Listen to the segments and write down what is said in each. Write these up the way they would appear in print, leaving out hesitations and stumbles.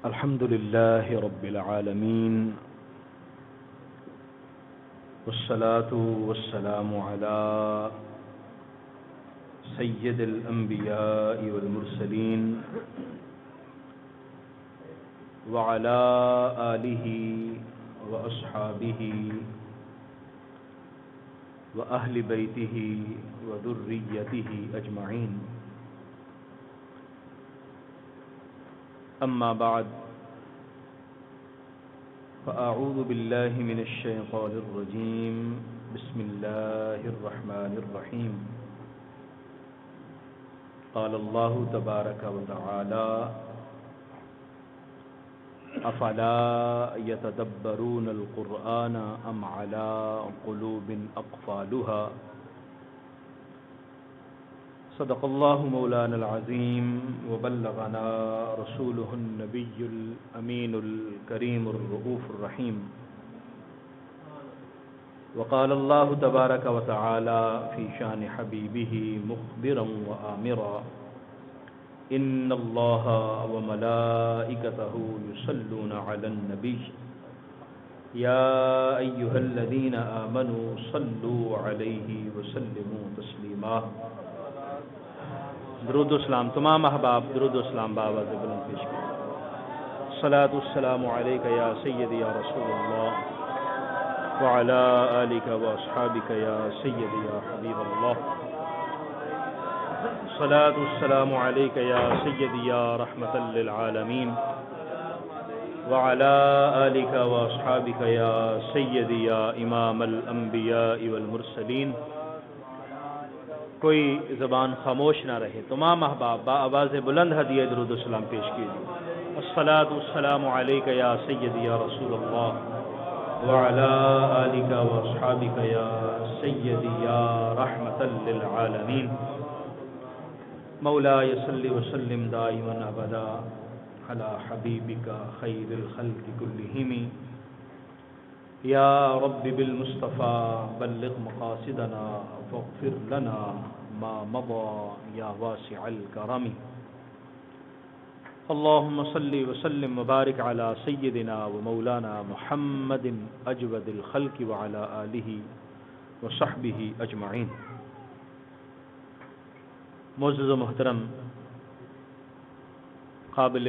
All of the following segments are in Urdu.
الحمد لله رب العالمين والصلاة والسلام على سيد الأنبياء والمرسلين وعلى آله وأصحابه وأهل بيته وذريته أجمعين. أما بعد فأعوذ بالله من الشيطان الرجيم. بسم الله الرحمن الرحيم. قال الله تبارك وتعالى: أفلا يتدبرون القرآن أم على قلوب أقفالها. صدق الله مولانا العظيم وبلغنا رسوله النبي الأمين الكريم الرؤوف الرحيم. وقال الله تبارك وتعالى في شان حبيبه مخبرا وآمرا: إن الله وملائكته يصلون على النبي يا أيها الذين آمنوا صلوا عليه وسلموا تسليما. درود و سلام تمام احباب درود و سلام بآواز بلند پیش کریں. الصلاۃ والسلام علیک یا سیدی یا رسول اللہ وعلی آلک واصحابک یا سیدی یا حبیب اللہ. الصلاۃ والسلام علیک یا سیدی یا رحمۃ للعالمین وعلی آلک واصحابک یا سیدی یا امام الانبیاء والمرسلین. کوئی زبان خاموش نہ رہے. تمام احباب با آواز بلند ہدیہ درود و سلام پیش کیجیے. الصلاۃ والسلام علیک یا سیدی یا رسول اللہ وعلی آلک واصحابک یا سیدی یا رحمۃ للعالمین. مولاي صل وسلم دائما ابدا على حبیبک خیر الخلق كلهم. یا رب بالمصطفى بلغ مقاصدنا واغفر لنا ما مضى یا واسع الکرم. اللهم صل وسلم وبارك على سيدنا ومولانا محمد اجود الخلق وعلى آله وصحبه اجمعین. معزز و محترم قابل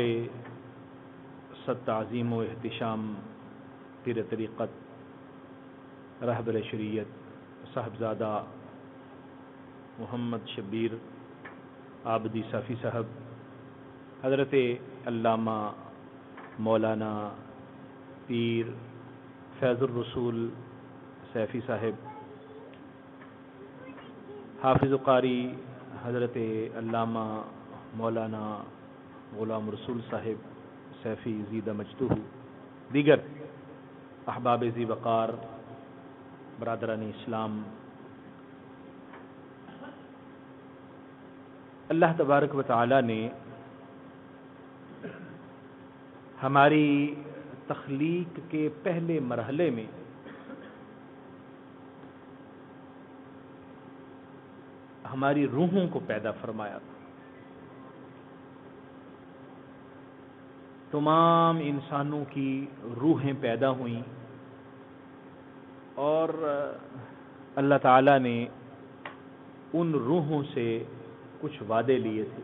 صد تعظیم و احتشام پیر طریقت رہبر شریعت صاحبزادہ محمد شبیر عابدی صافی صاحب، حضرت علامہ مولانا پیر فیض الرسول سیفی صاحب، حافظ قاری حضرت علامہ مولانا غلام رسول صاحب سیفی زیدہ مجدہ، دیگر احباب ذی وقار، برادران اسلام، اللہ تبارک و تعالی نے ہماری تخلیق کے پہلے مرحلے میں ہماری روحوں کو پیدا فرمایا تھا. تمام انسانوں کی روحیں پیدا ہوئیں اور اللہ تعالیٰ نے ان روحوں سے کچھ وعدے لیے تھے.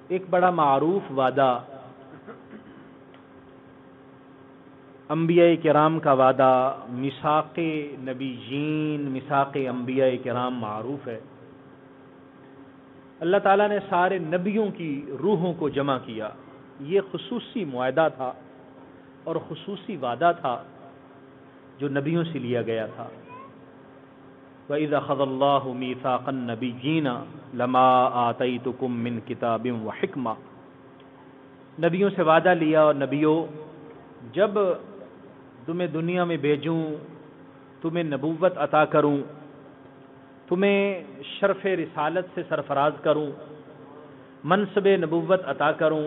ایک بڑا معروف وعدہ انبیاء کرام کا وعدہ، میثاق نبیین، میثاق انبیاء کرام معروف ہے. اللہ تعالیٰ نے سارے نبیوں کی روحوں کو جمع کیا. یہ خصوصی معاہدہ تھا اور خصوصی وعدہ تھا جو نبیوں سے لیا گیا تھا. وَإِذَا أَخَذَ اللَّهُ مِيثَاقَ النَّبِيِّينَ لَمَا آتَيْتُكُم مِّن كِتَابٍ وَحِكْمَةٍ. نبیوں سے وعدہ لیا، اور نبیوں جب تمہیں دنیا میں بھیجوں، تمہیں نبوت عطا کروں، تمہیں شرف رسالت سے سرفراز کروں، منصب نبوت عطا کروں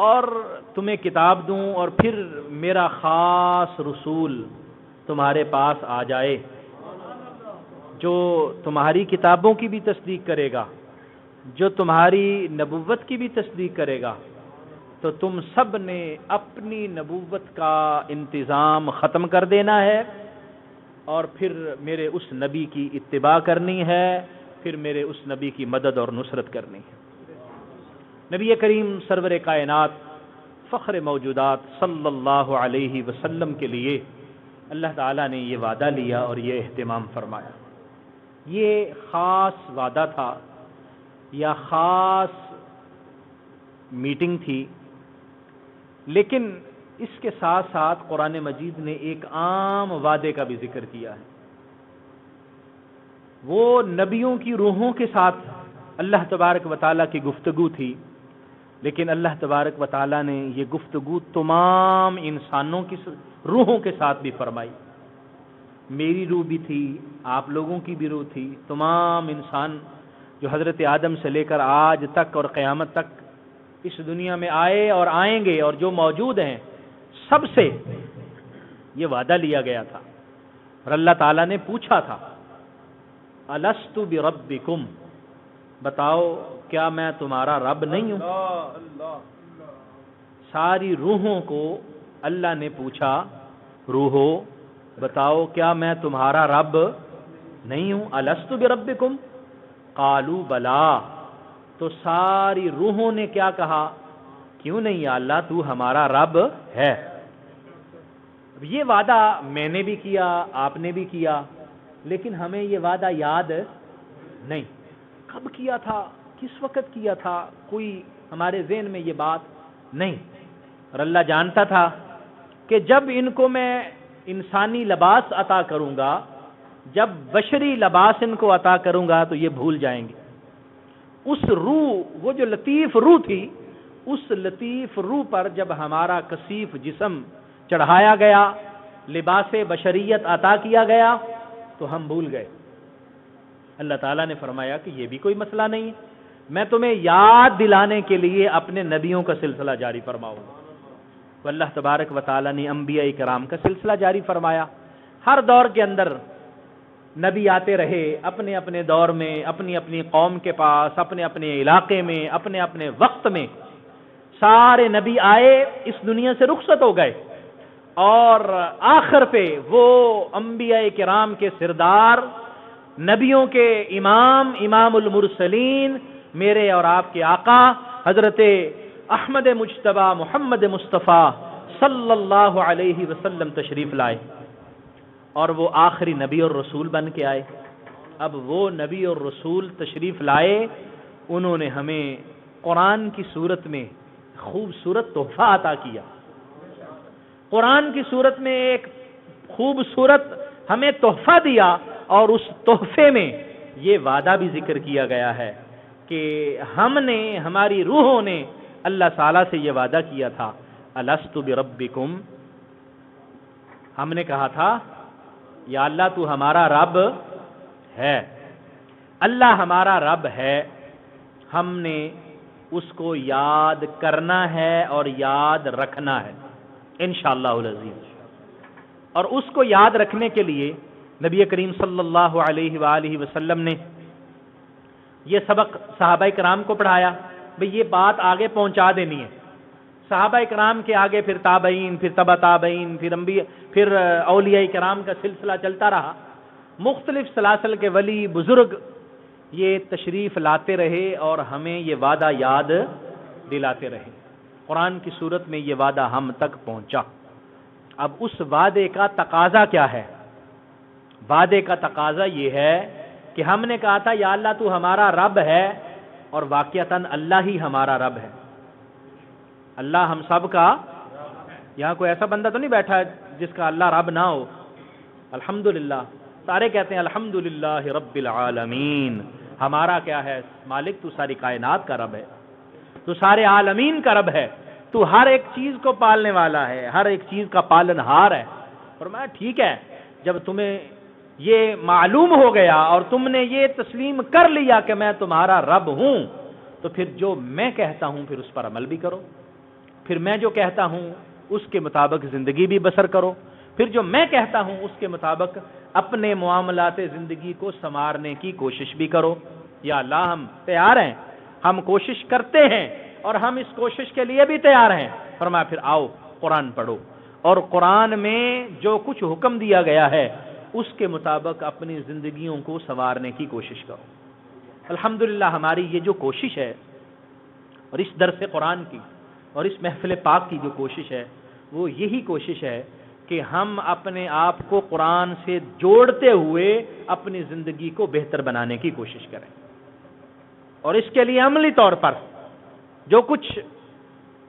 اور تمہیں کتاب دوں، اور پھر میرا خاص رسول تمہارے پاس آ جائے جو تمہاری کتابوں کی بھی تصدیق کرے گا، جو تمہاری نبوت کی بھی تصدیق کرے گا، تو تم سب نے اپنی نبوت کا انتظام ختم کر دینا ہے اور پھر میرے اس نبی کی اتباع کرنی ہے، پھر میرے اس نبی کی مدد اور نصرت کرنی ہے۔ نبی کریم سرور کائنات فخر موجودات صلی اللہ علیہ وسلم کے لیے اللہ تعالیٰ نے یہ وعدہ لیا اور یہ اہتمام فرمایا۔ یہ خاص وعدہ تھا یا خاص میٹنگ تھی، لیکن اس کے ساتھ ساتھ قرآن مجید نے ایک عام وعدے کا بھی ذکر کیا ہے۔ وہ نبیوں کی روحوں کے ساتھ اللہ تبارک و تعالیٰ کی گفتگو تھی، لیکن اللہ تبارک و تعالیٰ نے یہ گفتگو تمام انسانوں کی روحوں کے ساتھ بھی فرمائی۔ میری روح بھی تھی، آپ لوگوں کی بھی روح تھی، تمام انسان جو حضرت آدم سے لے کر آج تک اور قیامت تک اس دنیا میں آئے اور آئیں گے اور جو موجود ہیں، سب سے یہ وعدہ لیا گیا تھا۔ اور اللہ تعالیٰ نے پوچھا تھا، الست بربکم، بتاؤ کیا میں تمہارا رب نہیں ہوں؟ ساری روحوں کو اللہ نے پوچھا، روحو بتاؤ کیا میں تمہارا رب نہیں ہوں؟ الست بربکم قالوا بلا، تو ساری روحوں نے کیا کہا؟ کیوں نہیں یا اللہ، تو ہمارا رب ہے۔ یہ وعدہ میں نے بھی کیا، آپ نے بھی کیا، لیکن ہمیں یہ وعدہ یاد نہیں، کب کیا تھا، کس وقت کیا تھا، کوئی ہمارے ذہن میں یہ بات نہیں۔ اور اللہ جانتا تھا کہ جب ان کو میں انسانی لباس عطا کروں گا، جب بشری لباس ان کو عطا کروں گا تو یہ بھول جائیں گے۔ اس روح، وہ جو لطیف روح تھی، اس لطیف روح پر جب ہمارا کثیف جسم چڑھایا گیا، لباس بشریت عطا کیا گیا، تو ہم بھول گئے۔ اللہ تعالیٰ نے فرمایا کہ یہ بھی کوئی مسئلہ نہیں ہے، میں تمہیں یاد دلانے کے لیے اپنے نبیوں کا سلسلہ جاری فرماؤں گا۔ تو اللہ تبارک و تعالیٰ نے انبیاء کرام کا سلسلہ جاری فرمایا۔ ہر دور کے اندر نبی آتے رہے، اپنے اپنے دور میں، اپنی اپنی قوم کے پاس، اپنے اپنے علاقے میں، اپنے اپنے وقت میں سارے نبی آئے، اس دنیا سے رخصت ہو گئے، اور آخر پہ وہ انبیاء کرام کے سردار، نبیوں کے امام، امام المرسلین، میرے اور آپ کے آقا حضرت احمد مجتبی محمد مصطفیٰ صلی اللہ علیہ وسلم تشریف لائے، اور وہ آخری نبی اور رسول بن کے آئے۔ اب وہ نبی اور رسول تشریف لائے، انہوں نے ہمیں قرآن کی صورت میں خوبصورت تحفہ عطا کیا۔ قرآن کی صورت میں ایک خوبصورت ہمیں تحفہ دیا، اور اس تحفے میں یہ وعدہ بھی ذکر کیا گیا ہے کہ ہم نے، ہماری روحوں نے اللہ تعالیٰ سے یہ وعدہ کیا تھا، الست بربکم، ہم نے کہا تھا یا اللہ تو ہمارا رب ہے، اللہ ہمارا رب ہے، ہم نے اس کو یاد کرنا ہے اور یاد رکھنا ہے انشاءاللہ العزیز۔ اور اس کو یاد رکھنے کے لیے نبی کریم صلی اللہ علیہ وآلہ وسلم نے یہ سبق صحابہ کرام کو پڑھایا، بھئی یہ بات آگے پہنچا دینی ہے۔ صحابہ کرام کے آگے پھر تابعین، پھر تبع تابعین، پھر اولیاء کرام کا سلسلہ چلتا رہا۔ مختلف سلاسل کے ولی بزرگ یہ تشریف لاتے رہے اور ہمیں یہ وعدہ یاد دلاتے رہے۔ قرآن کی صورت میں یہ وعدہ ہم تک پہنچا۔ اب اس وعدے کا تقاضا کیا ہے؟ وعدے کا تقاضا یہ ہے کہ ہم نے کہا تھا یا اللہ تو ہمارا رب ہے، اور واقعتاً اللہ ہی ہمارا رب ہے۔ اللہ ہم سب کا، یہاں کوئی ایسا بندہ تو نہیں بیٹھا جس کا اللہ رب نہ ہو؟ الحمدللہ، سارے کہتے ہیں الحمدللہ رب العالمین۔ ہمارا کیا ہے مالک؟ تو ساری کائنات کا رب ہے، تو سارے عالمین کا رب ہے، تو ہر ایک چیز کو پالنے والا ہے، ہر ایک چیز کا پالن ہار ہے۔ فرمایا ٹھیک ہے، جب تمہیں یہ معلوم ہو گیا اور تم نے یہ تسلیم کر لیا کہ میں تمہارا رب ہوں، تو پھر جو میں کہتا ہوں پھر اس پر عمل بھی کرو، پھر میں جو کہتا ہوں اس کے مطابق زندگی بھی بسر کرو، پھر جو میں کہتا ہوں اس کے مطابق اپنے معاملات زندگی کو سنوارنے کی کوشش بھی کرو۔ یا اللہ ہم تیار ہیں، ہم کوشش کرتے ہیں اور ہم اس کوشش کے لیے بھی تیار ہیں۔ فرمایا پھر آؤ قرآن پڑھو، اور قرآن میں جو کچھ حکم دیا گیا ہے اس کے مطابق اپنی زندگیوں کو سنوارنے کی کوشش کرو۔ الحمدللہ ہماری یہ جو کوشش ہے، اور اس درس قرآن کی اور اس محفل پاک کی جو کوشش ہے، وہ یہی کوشش ہے کہ ہم اپنے آپ کو قرآن سے جوڑتے ہوئے اپنی زندگی کو بہتر بنانے کی کوشش کریں، اور اس کے لیے عملی طور پر جو کچھ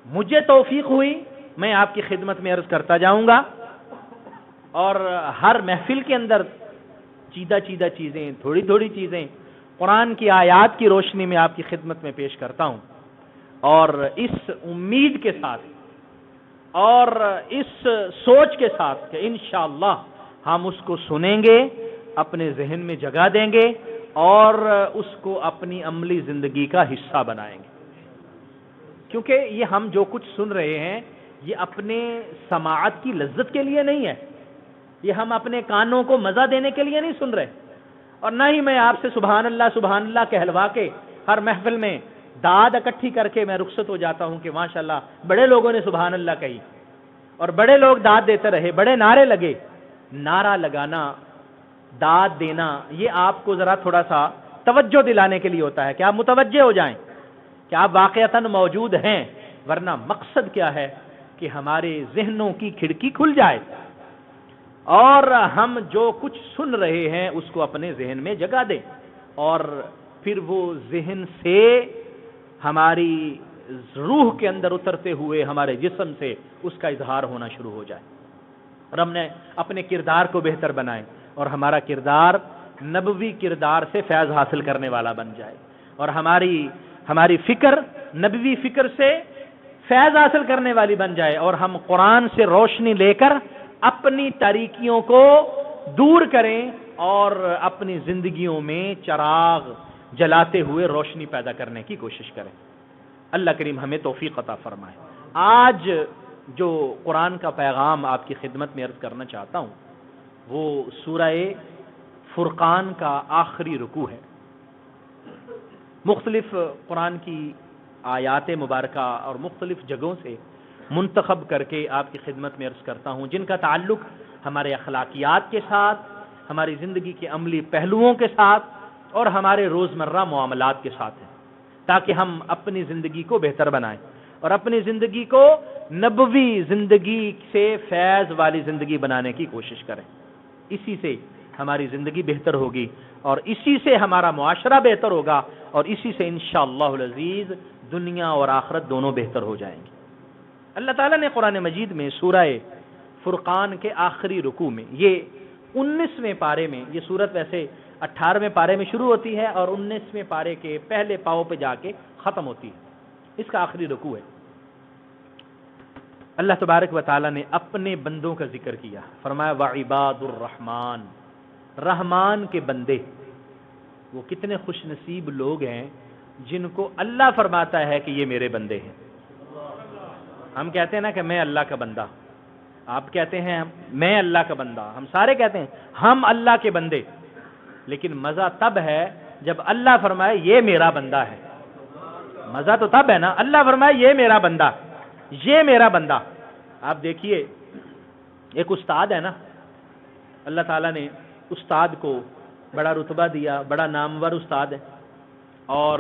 مجھے توفیق ہوئی میں آپ کی خدمت میں عرض کرتا جاؤں گا، اور ہر محفل کے اندر چیدہ چیدہ چیزیں، تھوڑی تھوڑی چیزیں قرآن کی آیات کی روشنی میں آپ کی خدمت میں پیش کرتا ہوں، اور اس امید کے ساتھ اور اس سوچ کے ساتھ کہ انشاءاللہ ہم اس کو سنیں گے، اپنے ذہن میں جگہ دیں گے اور اس کو اپنی عملی زندگی کا حصہ بنائیں گے، کیونکہ یہ ہم جو کچھ سن رہے ہیں یہ اپنے سماعت کی لذت کے لیے نہیں ہے، یہ ہم اپنے کانوں کو مزہ دینے کے لیے نہیں سن رہے، اور نہ ہی میں آپ سے سبحان اللہ کہلوا کے ہر محفل میں داد اکٹھی کر کے میں رخصت ہو جاتا ہوں کہ ماشاءاللہ بڑے لوگوں نے سبحان اللہ کہی اور بڑے لوگ داد دیتے رہے، بڑے نعرے لگے۔ نعرہ لگانا، داد دینا، یہ آپ کو ذرا تھوڑا سا توجہ دلانے کے لیے ہوتا ہے کہ آپ متوجہ ہو جائیں کہ آپ واقعتاً موجود ہیں، ورنہ مقصد کیا ہے کہ ہمارے ذہنوں کی کھڑکی کھل جائے اور ہم جو کچھ سن رہے ہیں اس کو اپنے ذہن میں جگہ دیں، اور پھر وہ ذہن سے ہماری روح کے اندر اترتے ہوئے ہمارے جسم سے اس کا اظہار ہونا شروع ہو جائے، اور ہم نے اپنے کردار کو بہتر بنائے اور ہمارا کردار نبوی کردار سے فیض حاصل کرنے والا بن جائے، اور ہماری فکر نبوی فکر سے فیض حاصل کرنے والی بن جائے، اور ہم قرآن سے روشنی لے کر اپنی تاریکیوں کو دور کریں اور اپنی زندگیوں میں چراغ جلاتے ہوئے روشنی پیدا کرنے کی کوشش کریں۔ اللہ کریم ہمیں توفیق عطا فرمائے۔ آج جو قرآن کا پیغام آپ کی خدمت میں عرض کرنا چاہتا ہوں وہ سورہ فرقان کا آخری رکوع ہے۔ مختلف قرآن کی آیات مبارکہ اور مختلف جگہوں سے منتخب کر کے آپ کی خدمت میں عرض کرتا ہوں، جن کا تعلق ہمارے اخلاقیات کے ساتھ، ہماری زندگی کے عملی پہلوؤں کے ساتھ اور ہمارے روزمرہ معاملات کے ساتھ ہیں، تاکہ ہم اپنی زندگی کو بہتر بنائیں اور اپنی زندگی کو نبوی زندگی سے فیض والی زندگی بنانے کی کوشش کریں۔ اسی سے ہماری زندگی بہتر ہوگی اور اسی سے ہمارا معاشرہ بہتر ہوگا، اور اسی سے انشاءاللہ العزیز دنیا اور آخرت دونوں بہتر ہو جائیں گے۔ اللہ تعالیٰ نے قرآن مجید میں سورہ فرقان کے آخری رکوع میں، یہ 19ویں پارے میں، یہ سورت ویسے 18ویں پارے میں شروع ہوتی ہے اور 19ویں پارے کے پہلے پاؤں پہ جا کے ختم ہوتی ہے، اس کا آخری رکوع ہے۔ اللہ تبارک و تعالیٰ نے اپنے بندوں کا ذکر کیا، فرمایا وعباد الرحمن، رحمان کے بندے، وہ کتنے خوش نصیب لوگ ہیں جن کو اللہ فرماتا ہے کہ یہ میرے بندے ہیں۔ ہم کہتے ہیں نا کہ میں اللہ کا بندہ، آپ کہتے ہیں میں اللہ کا بندہ، ہم سارے کہتے ہیں ہم اللہ کے بندے، لیکن مزہ تب ہے جب اللہ فرمائے یہ میرا بندہ ہے۔ مزہ تو تب ہے نا، اللہ فرمائے یہ میرا بندہ، یہ میرا بندہ۔ آپ دیکھیے ایک استاد ہے نا، اللہ تعالیٰ نے استاد کو بڑا رتبہ دیا، بڑا نامور استاد ہے، اور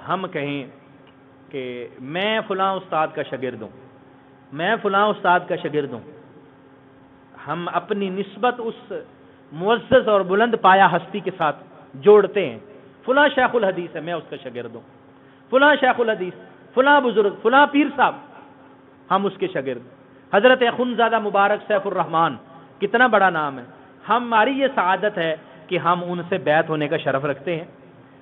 ہم کہیں کہ میں فلاں استاد کا شاگرد ہوں، میں فلاں استاد کا شاگرد ہوں، ہم اپنی نسبت اس معزز اور بلند پایا ہستی کے ساتھ جوڑتے ہیں۔ فلاں شیخ الحدیث ہے، میں اس کا شاگرد ہوں، فلاں شیخ الحدیث، فلاں بزرگ، فلاں پیر صاحب، ہم اس کے شاگرد۔ حضرت اخندزادہ مبارک سیف الرحمان، کتنا بڑا نام ہے، ہماری یہ سعادت ہے کہ ہم ان سے بیعت ہونے کا شرف رکھتے ہیں،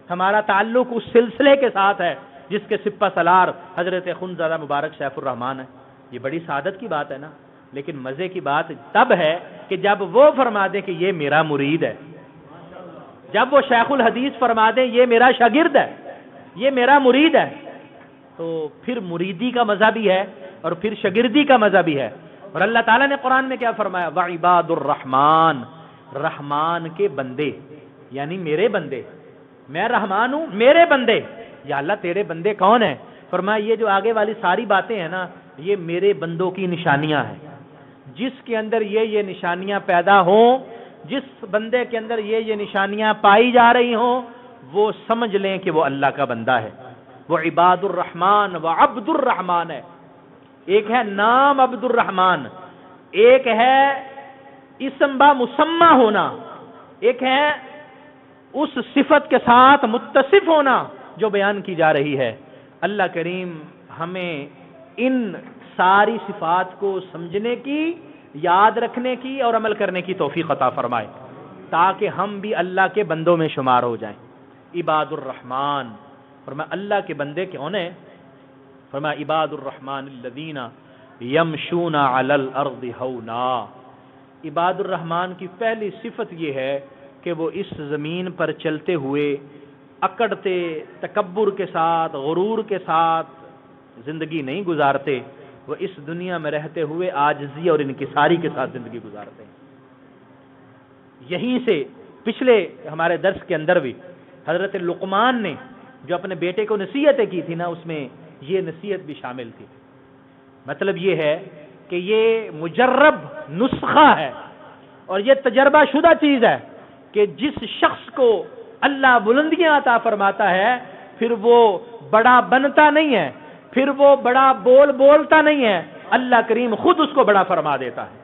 ہمارا تعلق اس سلسلے کے ساتھ ہے جس کے سپہ سالار حضرت اخندزادہ مبارک سیف الرحمان ہے۔ یہ بڑی سعادت کی بات ہے نا، لیکن مزے کی بات تب ہے کہ جب وہ فرما دیں کہ یہ میرا مرید ہے، جب وہ شیخ الحدیث فرما دیں یہ میرا شاگرد ہے، یہ میرا مرید ہے، تو پھر مریدی کا مزہ بھی ہے اور پھر شاگردی کا مزہ بھی ہے۔ اور اللہ تعالیٰ نے قرآن میں کیا فرمایا، وعباد الرحمن، رحمان کے بندے، یعنی میرے بندے، میں رحمان ہوں، میرے بندے۔ یا اللہ تیرے بندے کون ہیں؟ فرمایا یہ جو آگے والی ساری باتیں ہیں نا، یہ میرے بندوں کی نشانیاں ہیں. جس کے اندر یہ نشانیاں پیدا ہوں، جس بندے کے اندر یہ نشانیاں پائی جا رہی ہوں، وہ سمجھ لیں کہ وہ اللہ کا بندہ ہے. وہ عباد الرحمن و عبد الرحمن ہے. ایک ہے نام عبد الرحمن، ایک ہے اسم با مسمى ہونا، ایک ہے اس صفت کے ساتھ متصف ہونا جو بیان کی جا رہی ہے. اللہ کریم ہمیں ان ساری صفات کو سمجھنے کی، یاد رکھنے کی اور عمل کرنے کی توفیق عطا فرمائے، تاکہ ہم بھی اللہ کے بندوں میں شمار ہو جائیں. عباد الرحمن، فرمایا اللہ کے بندے کون ہیں؟ فرمایا عباد الرحمن الذین یمشون علی الارض ہونا. عباد الرحمن کی پہلی صفت یہ ہے کہ وہ اس زمین پر چلتے ہوئے اکڑتے، تکبر کے ساتھ، غرور کے ساتھ زندگی نہیں گزارتے. وہ اس دنیا میں رہتے ہوئے عاجزی اور انکساری کے ساتھ زندگی گزارتے ہیں. یہیں سے پچھلے ہمارے درس کے اندر بھی حضرت لقمان نے جو اپنے بیٹے کو نصیحتیں کی تھی نا، اس میں یہ نصیحت بھی شامل تھی. مطلب یہ ہے کہ یہ مجرب نسخہ ہے اور یہ تجربہ شدہ چیز ہے کہ جس شخص کو اللہ بلندیاں عطا فرماتا ہے، پھر وہ بڑا بنتا نہیں ہے، پھر وہ بڑا بولتا نہیں ہے. اللہ کریم خود اس کو بڑا فرما دیتا ہے.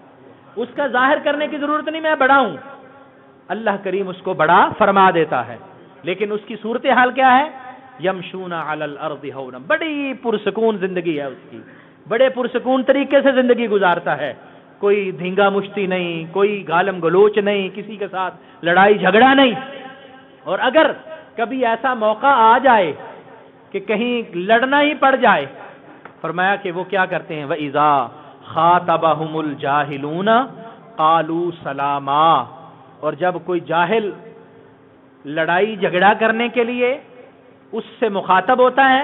اس کا ظاہر کرنے کی ضرورت نہیں میں بڑا ہوں، اللہ کریم اس کو بڑا فرما دیتا ہے. لیکن اس کی صورتحال کیا ہے؟ یمشون علی الارض ہونا. بڑی پرسکون زندگی ہے اس کی، بڑے پرسکون طریقے سے زندگی گزارتا ہے. کوئی دھینگا مشتی نہیں، کوئی گالم گلوچ نہیں، کسی کے ساتھ لڑائی جھگڑا نہیں. اور اگر کبھی ایسا موقع آ جائے کہ کہیں لڑنا ہی پڑ جائے، فرمایا کہ وہ کیا کرتے ہیں؟ وَإِذَا خَاطَبَهُمُ الْجَاهِلُونَ قَالُوا سَلَامًا. اور جب کوئی جاہل لڑائی جھگڑا کرنے کے لیے اس سے مخاطب ہوتا ہے،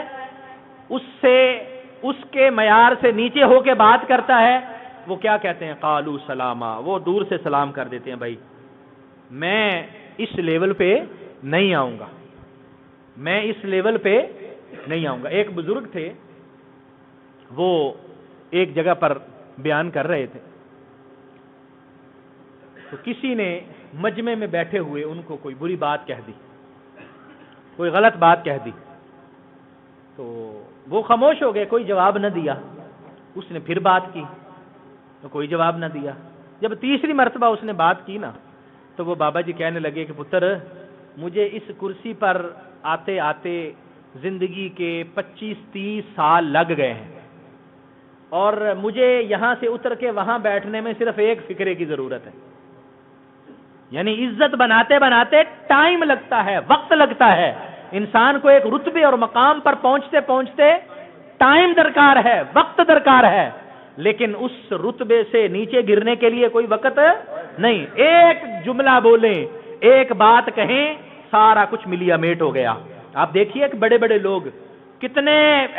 اس کے معیار سے نیچے ہو کے بات کرتا ہے، وہ کیا کہتے ہیں؟ قالوا سلاما. وہ دور سے سلام کر دیتے ہیں، بھائی میں اس لیول پہ نہیں آؤں گا، میں اس لیول پہ نہیں آؤں گا. ایک بزرگ تھے، وہ ایک جگہ پر بیان کر رہے تھے، تو کسی نے مجمع میں بیٹھے ہوئے ان کو کوئی بری بات کہہ دی، کوئی غلط بات کہہ دی. تو وہ خاموش ہو گئے، کوئی جواب نہ دیا. اس نے پھر بات کی تو کوئی جواب نہ دیا. جب تیسری مرتبہ اس نے بات کی نا، تو وہ بابا جی کہنے لگے کہ پتر، مجھے اس کرسی پر آتے آتے زندگی کے 25-30 سال لگ گئے ہیں، اور مجھے یہاں سے اتر کے وہاں بیٹھنے میں صرف ایک فکرے کی ضرورت ہے. یعنی عزت بناتے بناتے ٹائم لگتا ہے، وقت لگتا ہے. انسان کو ایک رتبے اور مقام پر پہنچتے پہنچتے ٹائم درکار ہے، وقت درکار ہے، لیکن اس رتبے سے نیچے گرنے کے لیے کوئی وقت نہیں. ایک جملہ بولیں، ایک بات کہیں، سارا کچھ ملیا میٹ ہو گیا. آپ دیکھیے کہ بڑے بڑے لوگ، کتنے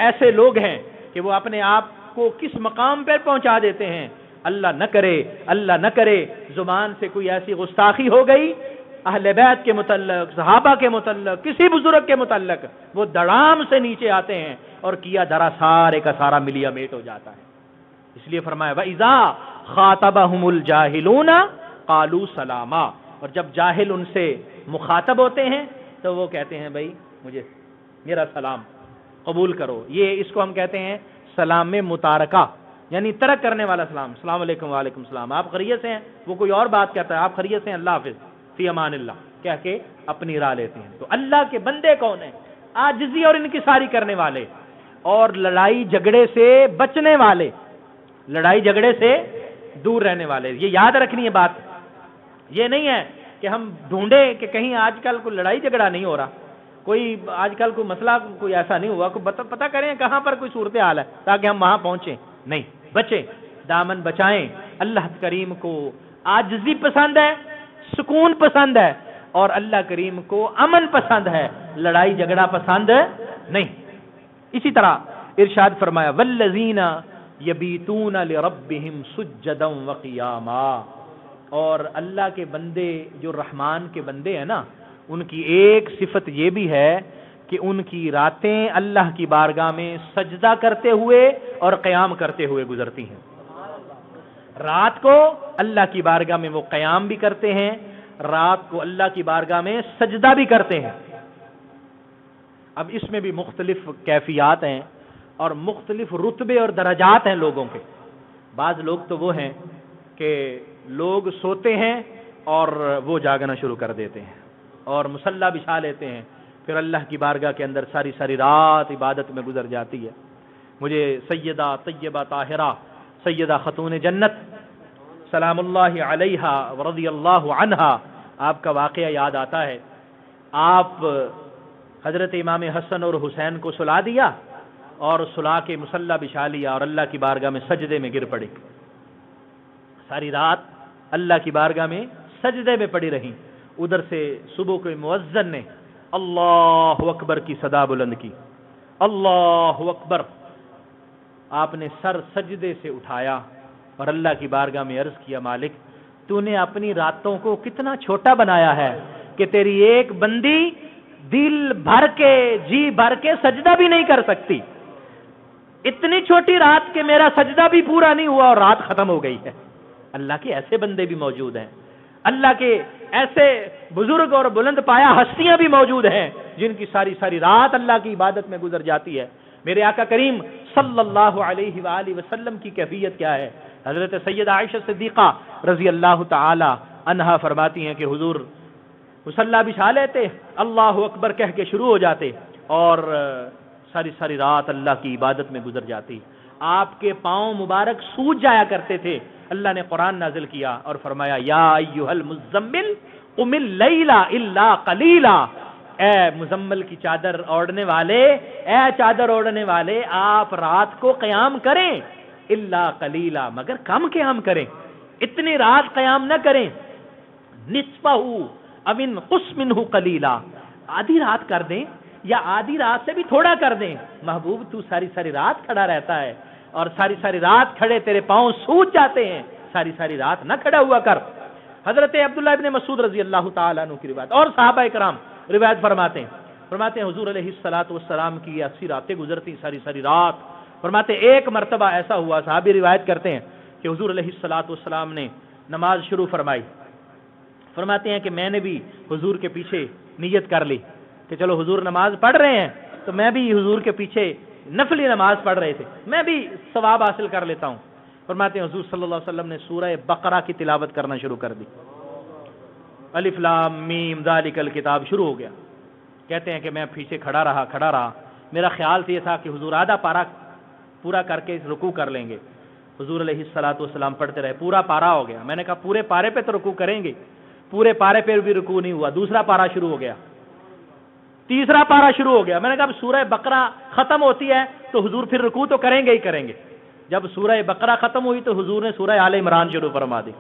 ایسے لوگ ہیں کہ وہ اپنے آپ کو کس مقام پر پہنچا دیتے ہیں. اللہ نہ کرے زبان سے کوئی ایسی گستاخی ہو گئی اہل بیت کے متعلق، صحابہ کے متعلق، کسی بزرگ کے متعلق، وہ دڑام سے نیچے آتے ہیں اور کیا دھرا سارے کا سارا ملیا میٹ ہو جاتا ہے. اس لیے فرمایا وَإِذَا خَاطَبَهُمُ الْجَاهِلُونَ قَالُوا سَلَامًا. اور جب جاہل ان سے مخاطب ہوتے ہیں تو وہ کہتے ہیں بھائی مجھے میرا سلام قبول کرو. یہ اس کو ہم کہتے ہیں سلام میں متارکہ، یعنی ترک کرنے والا سلام. السلام علیکم، وعلیکم السلام، آپ خیریت سے ہیں؟ وہ کوئی اور بات کہتا ہے، آپ خیریت سے ہیں؟ اللہ حافظ، فی امان اللہ کہہ کے اپنی راہ لیتے ہیں. تو اللہ کے بندے کون ہیں؟ عاجزی اور انکساری کرنے والے، اور لڑائی جھگڑے سے بچنے والے، لڑائی جھگڑے سے دور رہنے والے. یہ یاد رکھنی ہے بات. یہ نہیں ہے کہ ہم ڈھونڈے کہ کہیں آج کل کوئی لڑائی جھگڑا نہیں ہو رہا، کوئی آج کل کوئی مسئلہ کوئی ایسا نہیں ہوا، کوئی پتہ کریں کہاں پر کوئی صورتحال ہے تاکہ ہم وہاں پہنچیں. نہیں، بچیں، دامن بچائیں. اللہ کریم کو عاجزی پسند ہے، سکون پسند ہے، اور اللہ کریم کو امن پسند ہے، لڑائی جھگڑا پسند نہیں. اسی طرح ارشاد فرمایا والذین یبیتون لربہم سجدا وقیاما. اور اللہ کے بندے جو رحمان کے بندے ہیں نا، ان کی ایک صفت یہ بھی ہے کہ ان کی راتیں اللہ کی بارگاہ میں سجدہ کرتے ہوئے اور قیام کرتے ہوئے گزرتی ہیں۔ رات کو اللہ کی بارگاہ میں وہ قیام بھی کرتے ہیں، رات کو اللہ کی بارگاہ میں سجدہ بھی کرتے ہیں۔ اب اس میں بھی مختلف کیفیات ہیں اور مختلف رتبے اور درجات ہیں لوگوں کے۔ بعض لوگ تو وہ ہیں کہ لوگ سوتے ہیں اور وہ جاگنا شروع کر دیتے ہیں اور مصلی بچھا لیتے ہیں، پھر اللہ کی بارگاہ کے اندر ساری ساری رات عبادت میں گزر جاتی ہے۔ مجھے سیدہ طیبہ طاہرہ سیدہ خاتون جنت سلام اللہ علیہا ورضی اللہ عنہا آپ کا واقعہ یاد آتا ہے۔ آپ حضرت امام حسن اور حسین کو سلا دیا اور سلا کے مصلی بچھا لیا اور اللہ کی بارگاہ میں سجدے میں گر پڑی، ساری رات اللہ کی بارگاہ میں سجدے میں پڑی رہی۔ ادھر سے صبح کے مؤذن نے اللہ اکبر کی صدا بلند کی، اللہ اکبر۔ آپ نے سر سجدے سے اٹھایا اور اللہ کی بارگاہ میں عرض کیا، مالک تو نے اپنی راتوں کو کتنا چھوٹا بنایا ہے کہ تیری ایک بندی دل بھر کے جی بھر کے سجدہ بھی نہیں کر سکتی، اتنی چھوٹی رات کہ میرا سجدہ بھی پورا نہیں ہوا اور رات ختم ہو گئی ہے۔ اللہ کے ایسے بندے بھی موجود ہیں، اللہ کے ایسے بزرگ اور بلند پایا ہستیاں بھی موجود ہیں جن کی ساری ساری رات اللہ کی عبادت میں گزر جاتی ہے۔ میرے آقا کریم صلی اللہ علیہ وآلہ وسلم کی کیفیت کیا ہے؟ حضرت سیدہ عائشہ صدیقہ رضی اللہ تعالی عنہا فرماتی ہیں کہ حضور مصلی بچھا لیتے، اللہ اکبر کہہ کے شروع ہو جاتے اور ساری ساری رات اللہ کی عبادت میں گزر جاتی۔ آپ کے پاؤں مبارک سوج جایا کرتے تھے۔ اللہ نے قرآن نازل کیا اور فرمایا، یا ایھا المزمل قم اللیل الا قلیلا، اے مزمل کی چادر اوڑھنے والے، اے چادر اوڑھنے والے، آپ رات کو قیام کریں، الا قلیلا، مگر کم قیام کریں، اتنی رات قیام نہ کریں، نصفہ او انقص منہ قلیلا، آدھی رات کر دیں یا آدھی رات سے بھی تھوڑا کر دیں۔ محبوب تو ساری ساری رات کھڑا رہتا ہے اور ساری ساری رات کھڑے تیرے پاؤں سوج جاتے ہیں، ساری ساری رات نہ کھڑا ہوا کر۔ حضرت عبداللہ ابن مسعود رضی اللہ تعالیٰ عنہ کی روایت اور صحابہ کرام روایت فرماتے ہیں حضور علیہ الصلوۃ والسلام کی 80 راتیں گزرتی ساری ساری رات۔ فرماتے ایک مرتبہ ایسا ہوا، صحابی روایت کرتے ہیں کہ حضور علیہ الصلوۃ والسلام نے نماز شروع فرمائی۔ فرماتے ہیں کہ میں نے بھی حضور کے پیچھے نیت کر لی کہ چلو حضور نماز پڑھ رہے ہیں تو میں بھی حضور کے پیچھے نفلی نماز پڑھ رہے تھے، میں بھی ثواب حاصل کر لیتا ہوں۔ فرماتے ہیں حضور صلی اللہ علیہ وسلم نے سورہ بقرہ کی تلاوت کرنا شروع کر دی، الف لام میم ذالک الکتاب شروع ہو گیا۔ کہتے ہیں کہ میں پیچھے کھڑا رہا، میرا خیال یہ تھا کہ حضور آدھا پارا پورا کر کے رکوع کر لیں گے۔ حضور علیہ الصلوۃ والسلام پڑھتے رہے، پورا پارا ہو گیا۔ میں نے کہا پورے پارے پہ تو رکوع کریں گے، پورے پارے پہ بھی رکوع نہیں ہوا۔ دوسرا پارا شروع ہو گیا، تیسرا پارا شروع ہو گیا۔ میں نے کہا اب سورہ بقرہ ختم ہوتی ہے تو حضور پھر رکوع تو کریں گے ہی کریں گے۔ جب سورہ بقرہ ختم ہوئی تو حضور نے سورہ آل عمران شروع فرما دی۔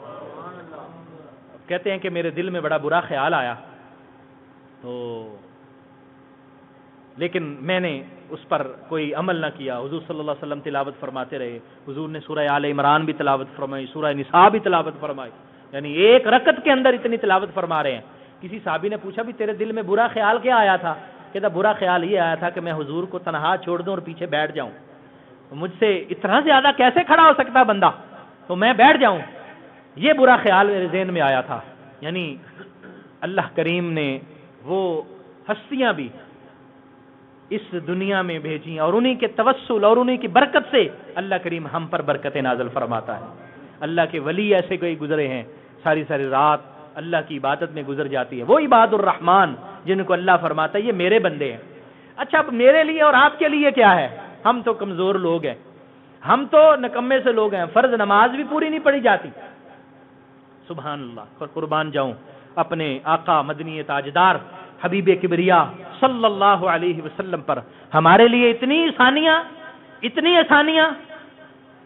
کہتے ہیں کہ میرے دل میں بڑا برا خیال آیا، تو لیکن میں نے اس پر کوئی عمل نہ کیا۔ حضور صلی اللہ علیہ وسلم تلاوت فرماتے رہے، حضور نے سورہ آل عمران بھی تلاوت فرمائی، سورہ نساء بھی تلاوت فرمائی، یعنی ایک رکعت کے اندر اتنی تلاوت فرما رہے ہیں۔ کسی صحابی نے پوچھا بھی تیرے دل میں برا خیال کیا آیا تھا؟ کہتا برا خیال یہ آیا تھا کہ میں حضور کو تنہا چھوڑ دوں اور پیچھے بیٹھ جاؤں، مجھ سے اتنا زیادہ کیسے کھڑا ہو سکتا بندہ، تو میں بیٹھ جاؤں، یہ برا خیال میرے ذہن میں آیا تھا۔ یعنی اللہ کریم نے وہ ہستیاں بھی اس دنیا میں بھیجی اور انہی کے توسل اور انہی کی برکت سے اللہ کریم ہم پر برکت نازل فرماتا ہے۔ اللہ کے ولی ایسے کوئی گزرے ہیں، ساری ساری رات اللہ کی عبادت میں گزر جاتی ہے، وہ عباد الرحمن جن کو اللہ فرماتا ہے یہ میرے بندے ہیں۔ اچھا اب میرے لیے اور آپ کے لیے کیا ہے؟ ہم تو کمزور لوگ ہیں، ہم تو نکمے سے لوگ ہیں، فرض نماز بھی پوری نہیں پڑھی جاتی۔ سبحان اللہ، قربان جاؤں اپنے آقا مدنی تاجدار حبیب کبریا صلی اللہ علیہ وسلم پر۔ ہمارے لیے اتنی آسانیاں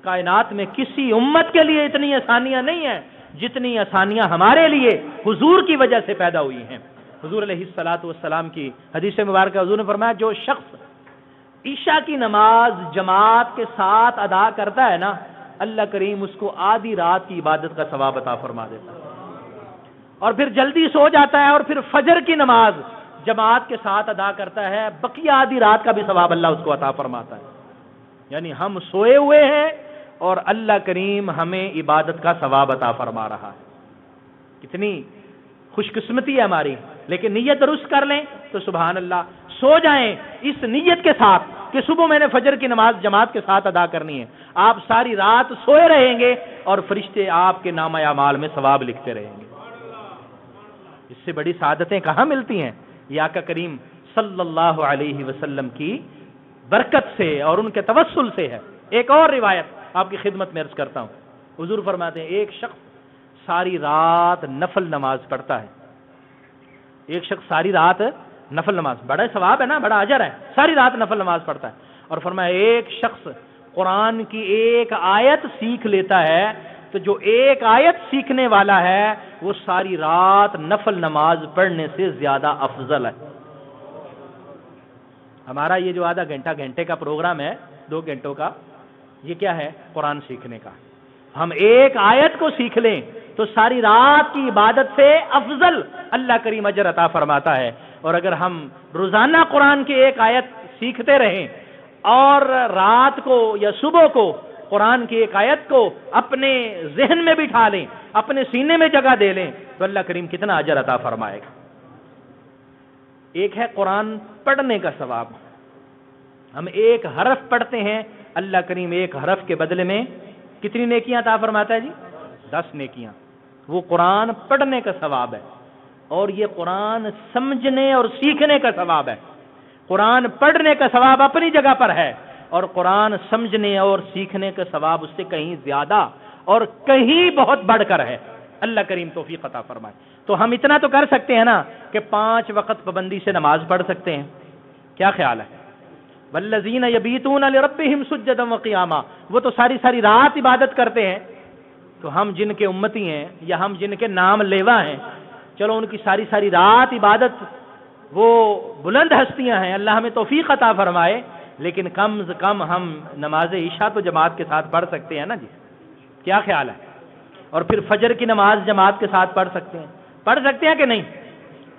کائنات میں کسی امت کے لیے اتنی آسانیاں نہیں ہیں جتنی آسانیاں ہمارے لیے حضور کی وجہ سے پیدا ہوئی ہیں۔ حضور علیہ الصلوۃ والسلام کی حدیث مبارکہ حضور نے فرمایا جو شخص عشاء کی نماز جماعت کے ساتھ ادا کرتا ہے نا، اللہ کریم اس کو آدھی رات کی عبادت کا ثواب عطا فرما دیتا ہے، اور پھر جلدی سو جاتا ہے اور پھر فجر کی نماز جماعت کے ساتھ ادا کرتا ہے بقیہ آدھی رات کا بھی ثواب اللہ اس کو عطا فرماتا ہے. یعنی ہم سوئے ہوئے ہیں اور اللہ کریم ہمیں عبادت کا ثواب عطا فرما رہا ہے. کتنی خوش قسمتی ہے ہماری. لیکن نیت درست کر لیں تو سبحان اللہ. سو جائیں اس نیت کے ساتھ کہ صبح میں نے فجر کی نماز جماعت کے ساتھ ادا کرنی ہے. آپ ساری رات سوئے رہیں گے اور فرشتے آپ کے نامہ اعمال میں ثواب لکھتے رہیں گے. اس سے بڑی سعادتیں کہاں ملتی ہیں؟ یہ آقا کریم صلی اللہ علیہ وسلم کی برکت سے اور ان کے توسل سے ہے. ایک اور روایت آپ کی خدمت میں عرض کرتا ہوں. حضور فرماتے ہیں ایک شخص ساری رات نفل نماز پڑھتا ہے. ایک شخص ساری رات نفل نماز، بڑا ثواب ہے نا، بڑا اجر ہے. ساری رات نفل نماز پڑھتا ہے. اور فرمایا ایک شخص قرآن کی ایک آیت سیکھ لیتا ہے تو جو ایک آیت سیکھنے والا ہے وہ ساری رات نفل نماز پڑھنے سے زیادہ افضل ہے. ہمارا یہ جو آدھا گھنٹے کا پروگرام ہے، 2 گھنٹوں کا، یہ کیا ہے؟ قرآن سیکھنے کا. ہم ایک آیت کو سیکھ لیں تو ساری رات کی عبادت سے افضل اللہ کریم اجر عطا فرماتا ہے. اور اگر ہم روزانہ قرآن کی ایک آیت سیکھتے رہیں اور رات کو یا صبح کو قرآن کی ایک آیت کو اپنے ذہن میں بٹھا لیں، اپنے سینے میں جگہ دے لیں تو اللہ کریم کتنا اجر عطا فرمائے گا. ایک ہے قرآن پڑھنے کا ثواب. ہم ایک حرف پڑھتے ہیں، اللہ کریم ایک حرف کے بدلے میں کتنی نیکیاں عطا فرماتا ہے جی؟ 10 نیکیاں. وہ قرآن پڑھنے کا ثواب ہے. اور یہ قرآن سمجھنے اور سیکھنے کا ثواب ہے. قرآن پڑھنے کا ثواب اپنی جگہ پر ہے اور قرآن سمجھنے اور سیکھنے کا ثواب اس سے کہیں زیادہ اور کہیں بہت بڑھ کر ہے. اللہ کریم توفیق عطا فرمائے. تو ہم اتنا تو کر سکتے ہیں نا کہ 5 وقت پابندی سے نماز پڑھ سکتے ہیں. کیا خیال ہے؟ والذین یبیتون لربہم سجدا وقیاما، وہ تو ساری رات عبادت کرتے ہیں. تو ہم جن کے امتی ہیں یا ہم جن کے نام لیوا ہیں، چلو ان کی ساری رات عبادت، وہ بلند ہستیاں ہیں، اللہ ہمیں توفیق عطا فرمائے. لیکن کم از کم ہم نماز عشاء تو جماعت کے ساتھ پڑھ سکتے ہیں نا جی. کیا خیال ہے؟ اور پھر فجر کی نماز جماعت کے ساتھ پڑھ سکتے ہیں کہ نہیں؟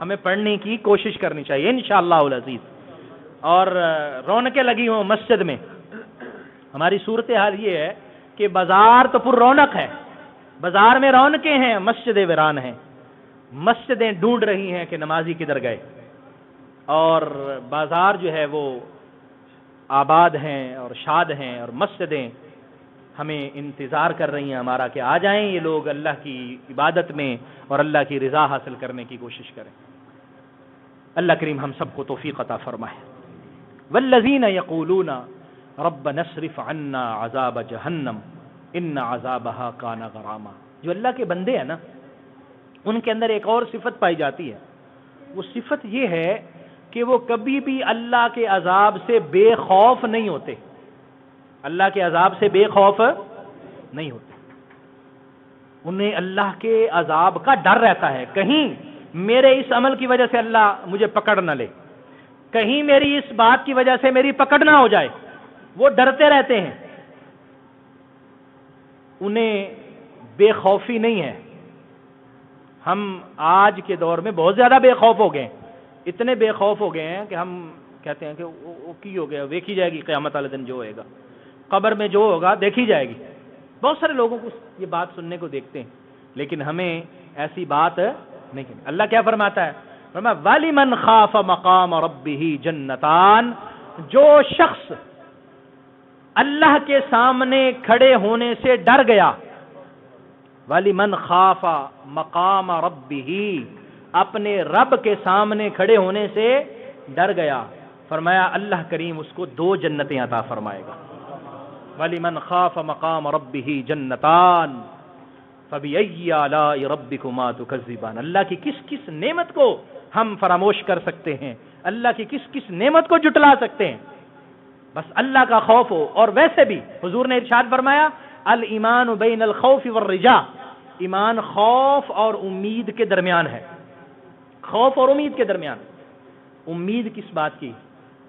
ہمیں پڑھنے کی کوشش کرنی چاہیے انشاءاللہ العزیز. اور رونقیں لگی ہوں مسجد میں. ہماری صورتحال یہ ہے کہ بازار تو پر رونق ہے، بازار میں رونقیں ہیں، مسجدیں ویران ہیں. مسجدیں ڈھونڈ رہی ہیں کہ نمازی کدھر گئے، اور بازار جو ہے وہ آباد ہیں اور شاد ہیں، اور مسجدیں ہمیں انتظار کر رہی ہیں ہمارا کہ آ جائیں یہ لوگ اللہ کی عبادت میں اور اللہ کی رضا حاصل کرنے کی کوشش کریں. اللہ کریم ہم سب کو توفیق عطا فرمائے. والذین یقولون ربنا اصرف عنا عذاب جہنم ان عذابها کان غراما. جو اللہ کے بندے ہیں نا، ان کے اندر ایک اور صفت پائی جاتی ہے. وہ صفت یہ ہے کہ وہ کبھی بھی اللہ کے عذاب سے بے خوف نہیں ہوتے. اللہ کے عذاب سے بے خوف نہیں ہوتے. انہیں اللہ کے عذاب کا ڈر رہتا ہے، کہیں میرے اس عمل کی وجہ سے اللہ مجھے پکڑ نہ لے، کہیں میری اس بات کی وجہ سے میری پکڑ نہ ہو جائے. وہ ڈرتے رہتے ہیں. انہیں بے خوفی نہیں ہے. ہم آج کے دور میں بہت زیادہ بے خوف ہو گئے ہیں. اتنے بے خوف ہو گئے ہیں کہ ہم کہتے ہیں کہ وہ کی ہو گیا، دیکھی جائے گی قیامت والے دن جو ہوئے گا، قبر میں جو ہوگا دیکھی جائے گی. بہت سارے لوگوں کو یہ بات سننے کو دیکھتے ہیں، لیکن ہمیں ایسی بات نہیں کرنی. اللہ کیا فرماتا ہے؟ فرمایا وَلِمَنْ خَافَ مَقَامَ رَبِّهِ جَنَّتَانِ. جو شخص اللہ کے سامنے کھڑے ہونے سے ڈر گیا، وَلِمَنْ خَافَ مَقَامَ رَبِّهِ، اپنے رب کے سامنے کھڑے ہونے سے ڈر گیا، فرمایا اللہ کریم اس کو 2 جنتیں عطا فرمائے گا. وَلِمَنْ خَافَ مَقَامَ رَبِّهِ جَنَّتَانِ فَبِأَيِّ آلَاءِ رَبِّكُمَا تُكَذِّبَانِ. اللہ کی کس کس نعمت کو ہم فراموش کر سکتے ہیں، اللہ کی کس کس نعمت کو جٹلا سکتے ہیں. بس اللہ کا خوف ہو. اور ویسے بھی حضور نے ارشاد فرمایا الایمان بین الخوف والرجاء. ایمان خوف اور امید کے درمیان ہے. خوف اور امید کے درمیان. امید کس بات کی؟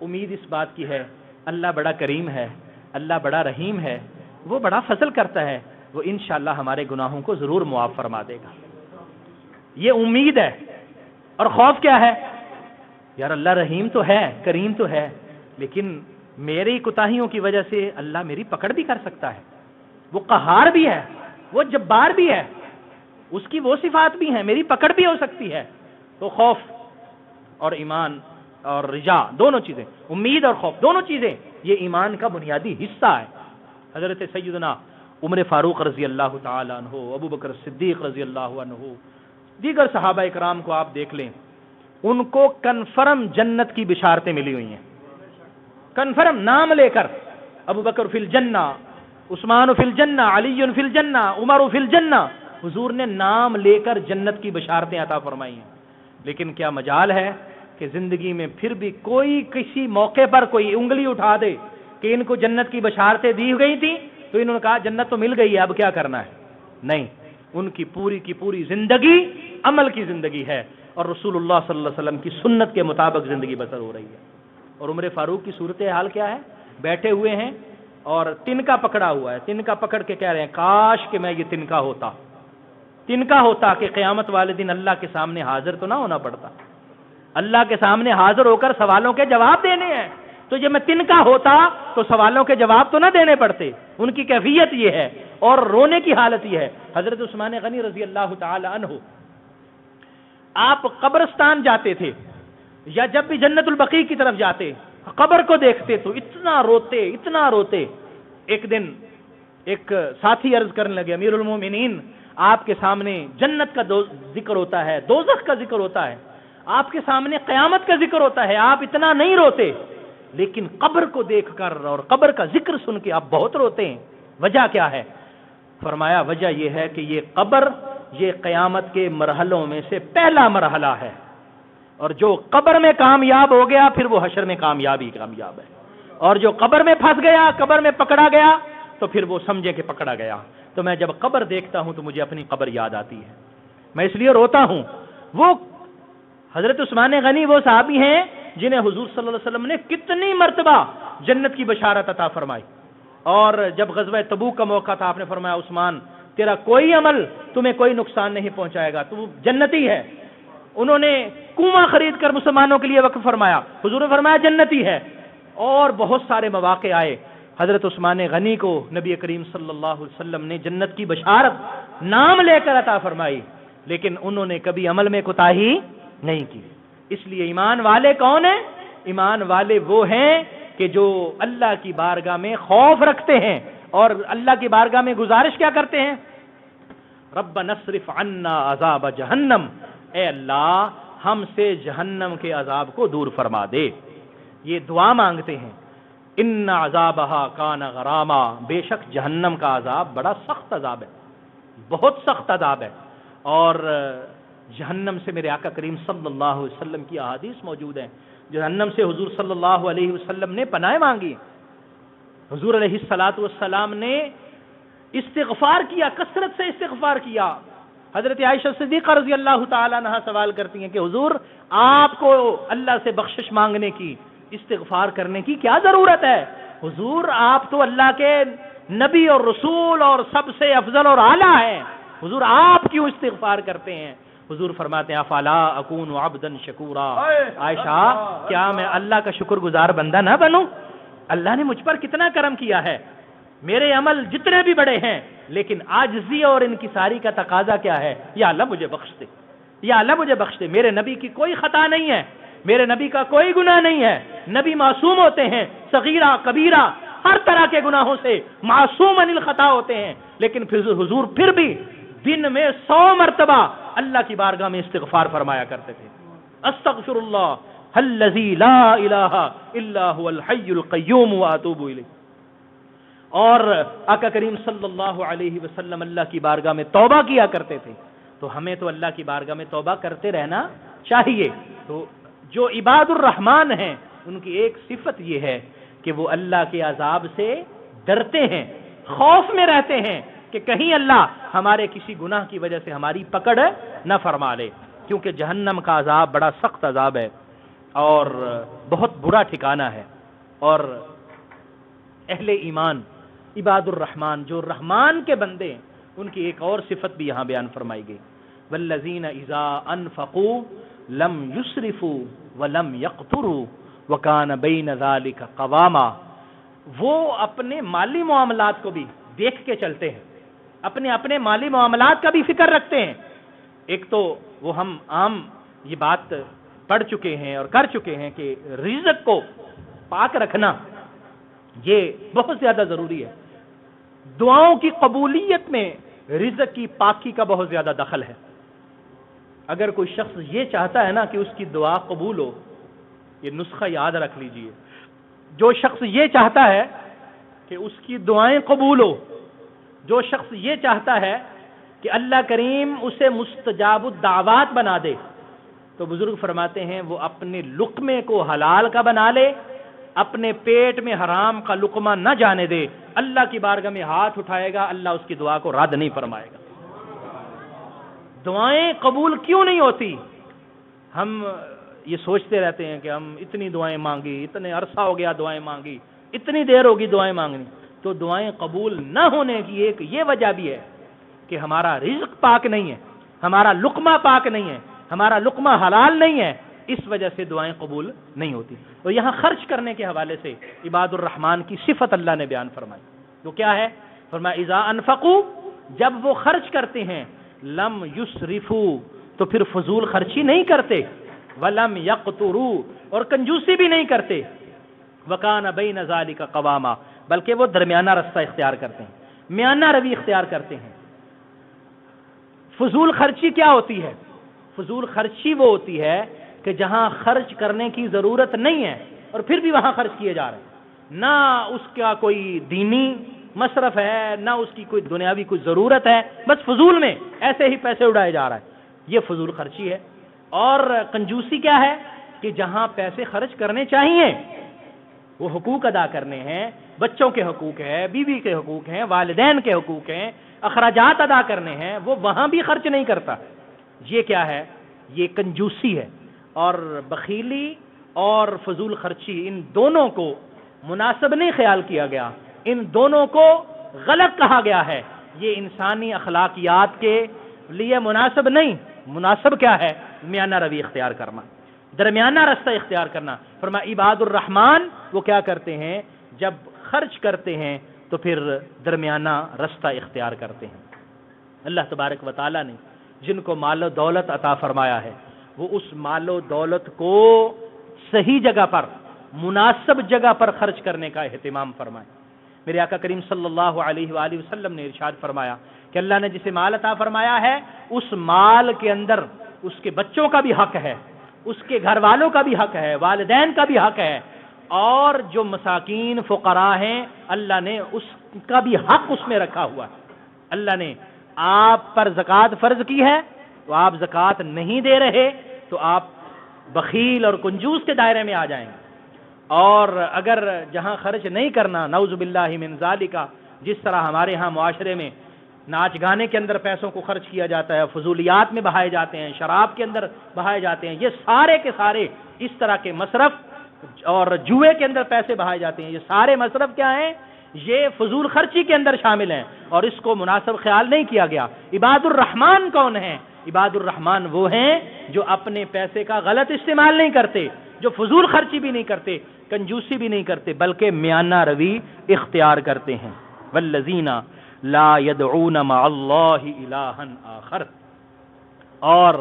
امید اس بات کی ہے اللہ بڑا کریم ہے، اللہ بڑا رحیم ہے، وہ بڑا فضل کرتا ہے، وہ انشاءاللہ ہمارے گناہوں کو ضرور معاف فرما دے گا. یہ امید ہے. اور خوف کیا ہے؟ یار اللہ رحیم تو ہے، کریم تو ہے، لیکن میری کوتاہیوں کی وجہ سے اللہ میری پکڑ بھی کر سکتا ہے، وہ قہار بھی ہے، وہ جبار بھی ہے، اس کی وہ صفات بھی ہیں، میری پکڑ بھی ہو سکتی ہے۔ تو خوف اور ایمان اور رجا دونوں چیزیں، امید اور خوف دونوں چیزیں، یہ ایمان کا بنیادی حصہ ہے۔ حضرت سیدنا عمر فاروق رضی اللہ تعالی عنہ، ابو بکر صدیق رضی اللہ عنہ، دیگر صحابہ اکرام کو آپ دیکھ لیں، ان کو کنفرم جنت کی بشارتیں ملی ہوئی ہیں، کنفرم نام لے کر، ابو بکر فی الجنہ، عثمان فی الجنہ، علی فی الجنہ، عمر فی الجنہ، حضور نے نام لے کر جنت کی بشارتیں عطا فرمائی ہیں۔ لیکن کیا مجال ہے کہ زندگی میں پھر بھی کوئی کسی موقع پر کوئی انگلی اٹھا دے کہ ان کو جنت کی بشارتیں دی گئی تھیں تو انہوں نے کہا جنت تو مل گئی ہے، اب کیا کرنا ہے؟ نہیں، ان کی پوری زندگی عمل کی زندگی ہے، اور رسول اللہ صلی اللہ علیہ وسلم کی سنت کے مطابق زندگی بسر ہو رہی ہے۔ اور عمر فاروق کی صورتحال کیا ہے؟ بیٹھے ہوئے ہیں اور تنکا پکڑا ہوا ہے، تنکا پکڑ کے کہہ رہے ہیں کاش کہ میں یہ تنکا ہوتا کہ قیامت والے دن اللہ کے سامنے حاضر تو نہ ہونا پڑتا، اللہ کے سامنے حاضر ہو کر سوالوں کے جواب دینے ہیں، تو جب میں تنکا ہوتا تو سوالوں کے جواب تو نہ دینے پڑتے۔ ان کی کیفیت یہ ہے، اور رونے کی حالت یہ ہے۔ حضرت عثمان غنی رضی اللہ تعالی عنہ، آپ قبرستان جاتے تھے یا جب بھی جنت البقیع کی طرف جاتے، قبر کو دیکھتے تو اتنا روتے۔ ایک دن ایک ساتھی عرض کرنے لگے، امیر المومنین آپ کے سامنے جنت کا ذکر ہوتا ہے، دوزخ کا ذکر ہوتا ہے، آپ کے سامنے قیامت کا ذکر ہوتا ہے، آپ اتنا نہیں روتے، لیکن قبر کو دیکھ کر اور قبر کا ذکر سن کے آپ بہت روتے ہیں، وجہ کیا ہے؟ فرمایا وجہ یہ ہے کہ یہ قبر یہ قیامت کے مرحلوں میں سے پہلا مرحلہ ہے، اور جو قبر میں کامیاب ہو گیا پھر وہ حشر میں کامیاب ہے، اور جو قبر میں پھنس گیا، قبر میں پکڑا گیا، تو پھر وہ سمجھے کہ پکڑا گیا۔ تو میں جب قبر دیکھتا ہوں تو مجھے اپنی قبر یاد آتی ہے، میں اس لیے روتا ہوں۔ وہ حضرت عثمان غنی وہ صحابی ہیں جنہیں حضور صلی اللہ علیہ وسلم نے کتنی مرتبہ جنت کی بشارت عطا فرمائی، اور جب غزوہ تبوک کا موقع تھا آپ نے فرمایا عثمان تیرا کوئی عمل تمہیں کوئی نقصان نہیں پہنچائے گا، تو جنتی ہے۔ انہوں نے کنواں خرید کر مسلمانوں کے لیے وقف فرمایا، حضور نے فرمایا جنتی ہے۔ اور بہت سارے مواقع آئے، حضرت عثمان غنی کو نبی کریم صلی اللہ علیہ وسلم نے جنت کی بشارت نام لے کر عطا فرمائی، لیکن انہوں نے کبھی عمل میں کوتاہی نہیں کی۔ اس لیے ایمان والے کون ہیں؟ ایمان والے وہ ہیں کہ جو اللہ کی بارگاہ میں خوف رکھتے ہیں اور اللہ کی بارگاہ میں گزارش کیا کرتے ہیں؟ ربنا اصرف عنا عذاب جہنم، اے اللہ ہم سے جہنم کے عذاب کو دور فرما دے۔ یہ دعا مانگتے ہیں، ان عذابہا کان غراما، بے شک جہنم کا عذاب بڑا سخت عذاب ہے، بہت سخت عذاب ہے۔ اور جہنم سے میرے آقا کریم صلی اللہ علیہ وسلم کی احادیث موجود ہیں، جہنم سے حضور صلی اللہ علیہ وسلم نے پناہ مانگی، حضور علیہ الصلاۃ والسلام نے استغفار کیا، کثرت سے استغفار کیا۔ حضرت عائشہ صدیقہ رضی اللہ تعالی عنہا سوال کرتی ہیں کہ حضور آپ کو اللہ سے بخشش مانگنے کی، استغفار کرنے کی کیا ضرورت ہے؟ حضور آپ تو اللہ کے نبی اور رسول اور سب سے افضل اور اعلیٰ ہیں، حضور آپ کیوں استغفار کرتے ہیں؟ حضور فرماتے ہیں افلا اکون عبدا شکورا، عائشہ کیا میں اللہ کا شکر گزار بندہ نہ بنوں؟ اللہ نے مجھ پر کتنا کرم کیا ہے، میرے عمل جتنے بھی بڑے ہیں، لیکن عاجزی اور انکساری کا تقاضا کیا ہے؟ یا اللہ مجھے بخش دے، یا اللہ مجھے بخش دے۔ میرے نبی کی کوئی خطا نہیں ہے، میرے نبی کا کوئی گناہ نہیں ہے، نبی معصوم ہوتے ہیں، صغیرہ کبیرہ ہر طرح کے گناہوں سے معصوم عن الخطا ہوتے ہیں، لیکن پھر حضور پھر بھی دن میں 100 مرتبہ اللہ کی بارگاہ میں استغفار فرمایا کرتے تھے، استغفر اللہ الذی لا الہ الا هو الحی القیوم واتوب الیہ۔ اور آقا کریم صلی اللہ علیہ وسلم اللہ کی بارگاہ میں توبہ کیا کرتے تھے، تو ہمیں تو اللہ کی بارگاہ میں توبہ کرتے رہنا چاہیے۔ تو جو عباد الرحمن ہیں ان کی ایک صفت یہ ہے کہ وہ اللہ کے عذاب سے ڈرتے ہیں، خوف میں رہتے ہیں کہ کہیں اللہ ہمارے کسی گناہ کی وجہ سے ہماری پکڑ نہ فرما لے، کیونکہ جہنم کا عذاب بڑا سخت عذاب ہے اور بہت برا ٹھکانہ ہے۔ اور اہل ایمان عباد الرحمن جو رحمان کے بندے ہیں ان کی ایک اور صفت بھی یہاں بیان فرمائی گئی، والذین اذا انفقوا لم یسرفوا ولم یقتروا وکان بین ذلک قواما. وہ اپنے مالی معاملات کو بھی دیکھ کے چلتے ہیں، اپنے مالی معاملات کا بھی فکر رکھتے ہیں. ایک تو وہ ہم عام یہ بات پڑھ چکے ہیں اور کر چکے ہیں کہ رزق کو پاک رکھنا یہ بہت زیادہ ضروری ہے. دعاؤں کی قبولیت میں رزق کی پاکی کا بہت زیادہ دخل ہے. اگر کوئی شخص یہ چاہتا ہے نا کہ اس کی دعا قبول ہو، یہ نسخہ یاد رکھ لیجئے، جو شخص یہ چاہتا ہے کہ اس کی دعائیں قبول ہو، جو شخص یہ چاہتا ہے کہ اللہ کریم اسے مستجاب الدعوات بنا دے، تو بزرگ فرماتے ہیں وہ اپنے لقمے کو حلال کا بنا لے، اپنے پیٹ میں حرام کا لقمہ نہ جانے دے. اللہ کی بارگاہ میں ہاتھ اٹھائے گا، اللہ اس کی دعا کو رد نہیں فرمائے گا. دعائیں قبول کیوں نہیں ہوتی؟ ہم یہ سوچتے رہتے ہیں کہ ہم اتنی دعائیں مانگی، اتنے عرصہ ہو گیا دعائیں مانگی، اتنی دیر ہوگی دعائیں مانگنی. تو دعائیں قبول نہ ہونے کی ایک یہ وجہ بھی ہے کہ ہمارا رزق پاک نہیں ہے، ہمارا لقمہ پاک نہیں ہے، ہمارا لقمہ حلال نہیں ہے. اس وجہ سے دعائیں قبول نہیں ہوتی. تو یہاں خرچ کرنے کے حوالے سے عباد الرحمن کی صفت اللہ نے بیان فرمائی. وہ کیا ہے؟ فرمایا اذا انفقوا، جب وہ خرچ کرتے ہیں، لم یسرفوا، تو پھر فضول خرچی نہیں کرتے، ولم یقتروا، اور کنجوسی بھی نہیں کرتے، وکان بین ذلک قواما، بلکہ وہ درمیانہ رستہ اختیار کرتے ہیں، میانہ روی اختیار کرتے ہیں. فضول خرچی کیا ہوتی ہے؟ فضول خرچی وہ ہوتی ہے کہ جہاں خرچ کرنے کی ضرورت نہیں ہے اور پھر بھی وہاں خرچ کیے جا رہے ہیں. نہ اس کا کوئی دینی مصرف ہے، نہ اس کی کوئی دنیاوی کوئی ضرورت ہے، بس فضول میں ایسے ہی پیسے اڑائے جا رہا ہے. یہ فضول خرچی ہے. اور کنجوسی کیا ہے؟ کہ جہاں پیسے خرچ کرنے چاہیے، وہ حقوق ادا کرنے ہیں، بچوں کے حقوق ہیں، بیوی کے حقوق ہیں، والدین کے حقوق ہیں، اخراجات ادا کرنے ہیں، وہ وہاں بھی خرچ نہیں کرتا. یہ کیا ہے؟ یہ کنجوسی ہے. اور بخیلی اور فضول خرچی، ان دونوں کو مناسب نہیں خیال کیا گیا، ان دونوں کو غلط کہا گیا ہے. یہ انسانی اخلاقیات کے لیے مناسب نہیں. مناسب کیا ہے؟ میانہ روی اختیار کرنا، درمیانہ رستہ اختیار کرنا. فرمایا عباد الرحمن وہ کیا کرتے ہیں؟ جب خرچ کرتے ہیں تو پھر درمیانہ رستہ اختیار کرتے ہیں. اللہ تبارک و تعالی نے جن کو مال و دولت عطا فرمایا ہے، وہ اس مال و دولت کو صحیح جگہ پر، مناسب جگہ پر خرچ کرنے کا اہتمام فرمائے. میرے آقا کریم صلی اللہ علیہ وآلہ وسلم نے ارشاد فرمایا کہ اللہ نے جسے مال عطا فرمایا ہے، اس مال کے اندر اس کے بچوں کا بھی حق ہے، اس کے گھر والوں کا بھی حق ہے، والدین کا بھی حق ہے، اور جو مساکین فقراء ہیں اللہ نے اس کا بھی حق اس میں رکھا ہوا ہے. اللہ نے آپ پر زکوٰۃ فرض کی ہے تو آپ زکوٰۃ نہیں دے رہے تو آپ بخیل اور کنجوس کے دائرے میں آ جائیں گے. اور اگر جہاں خرچ نہیں کرنا، نعوذ باللہ من ذالک، جس طرح ہمارے ہاں معاشرے میں ناچ گانے کے اندر پیسوں کو خرچ کیا جاتا ہے، فضولیات میں بہائے جاتے ہیں، شراب کے اندر بہائے جاتے ہیں، یہ سارے کے سارے اس طرح کے مصرف، اور جوئے کے اندر پیسے بہائے جاتے ہیں، یہ سارے مصرف کیا ہیں؟ یہ فضول خرچی کے اندر شامل ہیں، اور اس کو مناسب خیال نہیں کیا گیا. عباد الرحمن کون ہیں؟ عباد الرحمن وہ ہیں جو اپنے پیسے کا غلط استعمال نہیں کرتے، جو فضول خرچی بھی نہیں کرتے، کنجوسی بھی نہیں کرتے، بلکہ میانہ روی اختیار کرتے ہیں. والذین لا يدعون مع اللہ الہا آخر، اور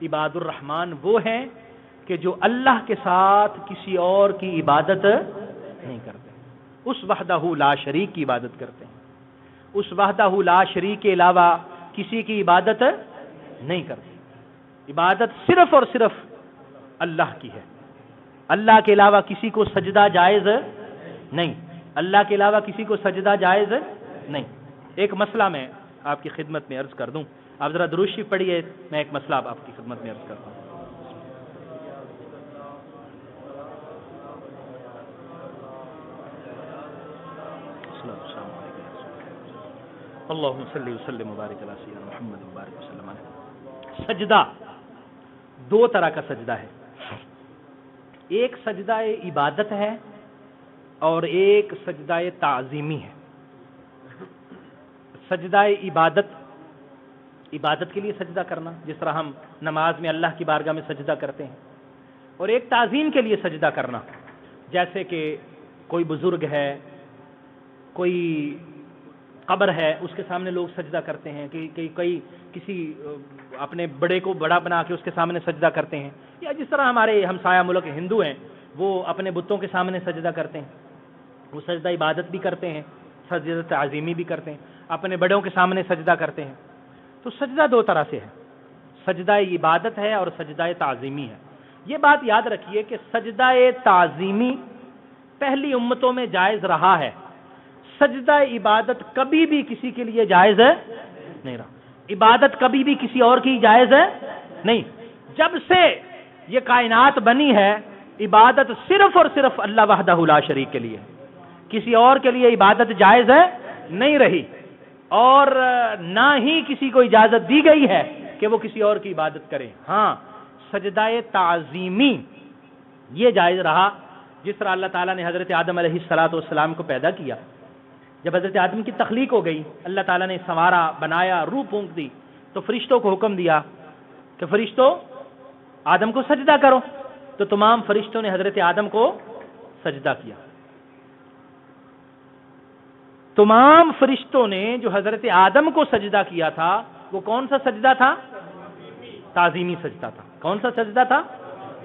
عباد الرحمن وہ ہیں کہ جو اللہ کے ساتھ کسی اور کی عبادت نہیں کرتے، اس وحدہ لا شریک کی عبادت کرتے ہیں، اس وحدہ لا شریک کے علاوہ کسی کی عبادت نہیں کرتے. عبادت صرف اور صرف اللہ کی ہے، اللہ کے علاوہ کسی کو سجدہ جائز نہیں، اللہ کے علاوہ کسی کو سجدہ جائز نہیں. ایک مسئلہ میں آپ کی خدمت میں عرض کر دوں، آپ ذرا درود شریف پڑھیے، میں ایک مسئلہ آپ کی خدمت میں عرض کرتا ہوں. اللہم صلی وسلم وبارک علی سیدنا محمد وبارک وسلم علیہ. سجدہ دو طرح کا سجدہ ہے، ایک سجدہ عبادت ہے اور ایک سجدہ تعظیمی ہے. سجدہ عبادت عبادت کے لیے سجدہ کرنا، جس طرح ہم نماز میں اللہ کی بارگاہ میں سجدہ کرتے ہیں، اور ایک تعظیم کے لیے سجدہ کرنا، جیسے کہ کوئی بزرگ ہے، کوئی قبر ہے، اس کے سامنے لوگ سجدہ کرتے ہیں، کہ کسی اپنے بڑے کو بڑا بنا کے اس کے سامنے سجدہ کرتے ہیں، یا جس طرح ہمارے ہمسایہ ملک ہندو ہیں وہ اپنے بتوں کے سامنے سجدہ کرتے ہیں، وہ سجدہ عبادت بھی کرتے ہیں، سجدہ تعظیمی بھی کرتے ہیں، اپنے بڑوں کے سامنے سجدہ کرتے ہیں۔ تو سجدہ دو طرح سے ہے، سجدہ عبادت ہے اور سجدہ تعظیمی ہے۔ یہ بات یاد رکھیے کہ سجدہ تعظیمی پہلی امتوں میں جائز رہا ہے، سجدہ عبادت کبھی بھی کسی کے لیے جائز نہیں رہا، عبادت کبھی بھی کسی اور کی جائز نہیں۔ جب سے یہ کائنات بنی ہے، عبادت صرف اور صرف اللہ وحدہ لا شریک کے لیے، کسی اور کے لیے عبادت جائز نہیں رہی، اور نہ ہی کسی کو اجازت دی گئی ہے کہ وہ کسی اور کی عبادت کرے۔ ہاں، سجدہ تعظیمی یہ جائز رہا، جس طرح اللہ تعالیٰ نے حضرت آدم علیہ السلام کو پیدا کیا۔ جب حضرت آدم کی تخلیق ہو گئی، اللہ تعالیٰ نے سنوارا، بنایا، روح پھونک دی، تو فرشتوں کو حکم دیا کہ فرشتوں آدم کو سجدہ کرو، تو تمام فرشتوں نے حضرت آدم کو سجدہ کیا۔ تمام فرشتوں نے جو حضرت آدم کو سجدہ کیا تھا، وہ کون سا سجدہ تھا؟ تعظیمی سجدہ تھا۔ کون سا سجدہ تھا؟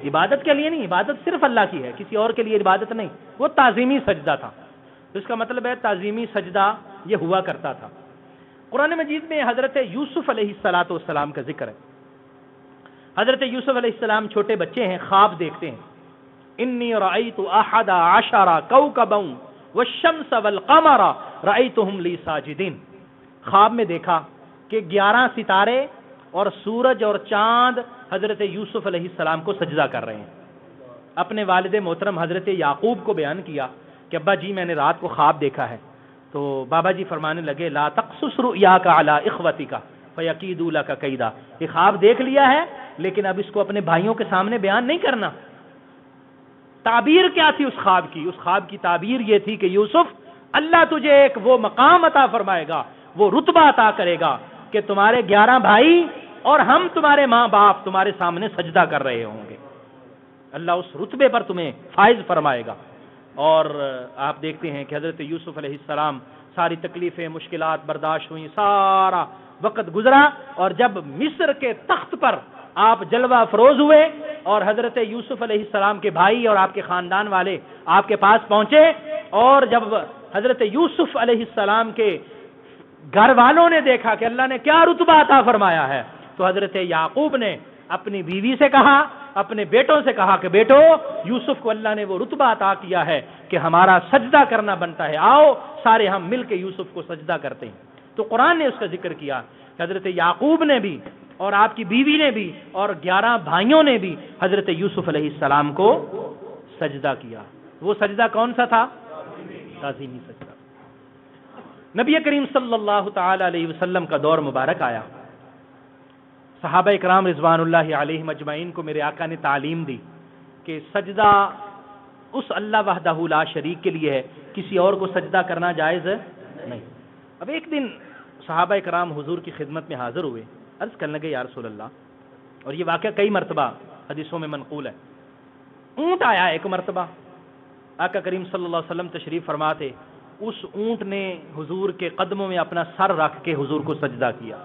عبادت کے لیے نہیں، عبادت صرف اللہ کی ہے، کسی اور کے لیے عبادت نہیں، وہ تعظیمی سجدہ تھا۔ تو اس کا مطلب ہے تعظیمی سجدہ یہ ہوا کرتا تھا۔ قرآن مجید میں حضرت یوسف علیہ السلام کا ذکر ہے۔ حضرت یوسف علیہ السلام چھوٹے بچے ہیں، خواب دیکھتے ہیں، انی رأیت احد عشر کوکبا والشمس والقمر رأیتهم لی ساجدین۔ خواب میں دیکھا کہ 11 ستارے اور سورج اور چاند حضرت یوسف علیہ السلام کو سجدہ کر رہے ہیں۔ اپنے والد محترم حضرت یعقوب کو بیان کیا کہ ابا جی میں نے رات کو خواب دیکھا ہے، تو بابا جی فرمانے لگے لا تقصص رؤیاک علی اخوتک فیکیدوا لک کیدا۔ یہ خواب دیکھ لیا ہے، لیکن اب اس کو اپنے بھائیوں کے سامنے بیان نہیں کرنا۔ تعبیر کیا تھی اس خواب کی؟ اس خواب کی تعبیر یہ تھی کہ یوسف، اللہ تجھے ایک وہ مقام عطا فرمائے گا، وہ رتبہ عطا کرے گا کہ تمہارے 11 بھائی اور ہم تمہارے ماں باپ تمہارے سامنے سجدہ کر رہے ہوں گے۔ اللہ اس رتبے پر تمہیں فائز فرمائے گا۔ اور آپ دیکھتے ہیں کہ حضرت یوسف علیہ السلام ساری تکلیفیں، مشکلات برداشت ہوئیں، سارا وقت گزرا، اور جب مصر کے تخت پر آپ جلوہ افروز ہوئے اور حضرت یوسف علیہ السلام کے بھائی اور آپ کے خاندان والے آپ کے پاس پہنچے، اور جب حضرت یوسف علیہ السلام کے گھر والوں نے دیکھا کہ اللہ نے کیا رتبہ عطا فرمایا ہے، تو حضرت یعقوب نے اپنی بیوی سے کہا، اپنے بیٹوں سے کہا کہ بیٹو، یوسف کو اللہ نے وہ رتبہ عطا کیا ہے کہ ہمارا سجدہ کرنا بنتا ہے، آؤ سارے ہم مل کے یوسف کو سجدہ کرتے ہیں۔ تو قرآن نے اس کا ذکر کیا کہ حضرت یعقوب نے بھی اور آپ کی بیوی نے بھی اور 11 بھائیوں نے بھی حضرت یوسف علیہ السلام کو سجدہ کیا۔ وہ سجدہ کون سا تھا؟ تعظیمی سجدہ۔ نبی کریم صلی اللہ تعالی علیہ وسلم کا دور مبارک آیا، صحابہ اکرام رضوان اللہ علیہم اجمعین کو میرے آقا نے تعلیم دی کہ سجدہ اس اللہ وحدہ لا شریک کے لیے ہے، کسی اور کو سجدہ کرنا جائز نہیں۔ اب ایک دن صحابہ اکرام حضور کی خدمت میں حاضر ہوئے، عرض کرنے لگے یا رسول اللہ، اور یہ واقعہ کئی مرتبہ حدیثوں میں منقول ہے، اونٹ آیا ایک مرتبہ، آقا کریم صلی اللہ علیہ وسلم تشریف فرما تھے، اس اونٹ نے حضور کے قدموں میں اپنا سر رکھ کے حضور کو سجدہ کیا۔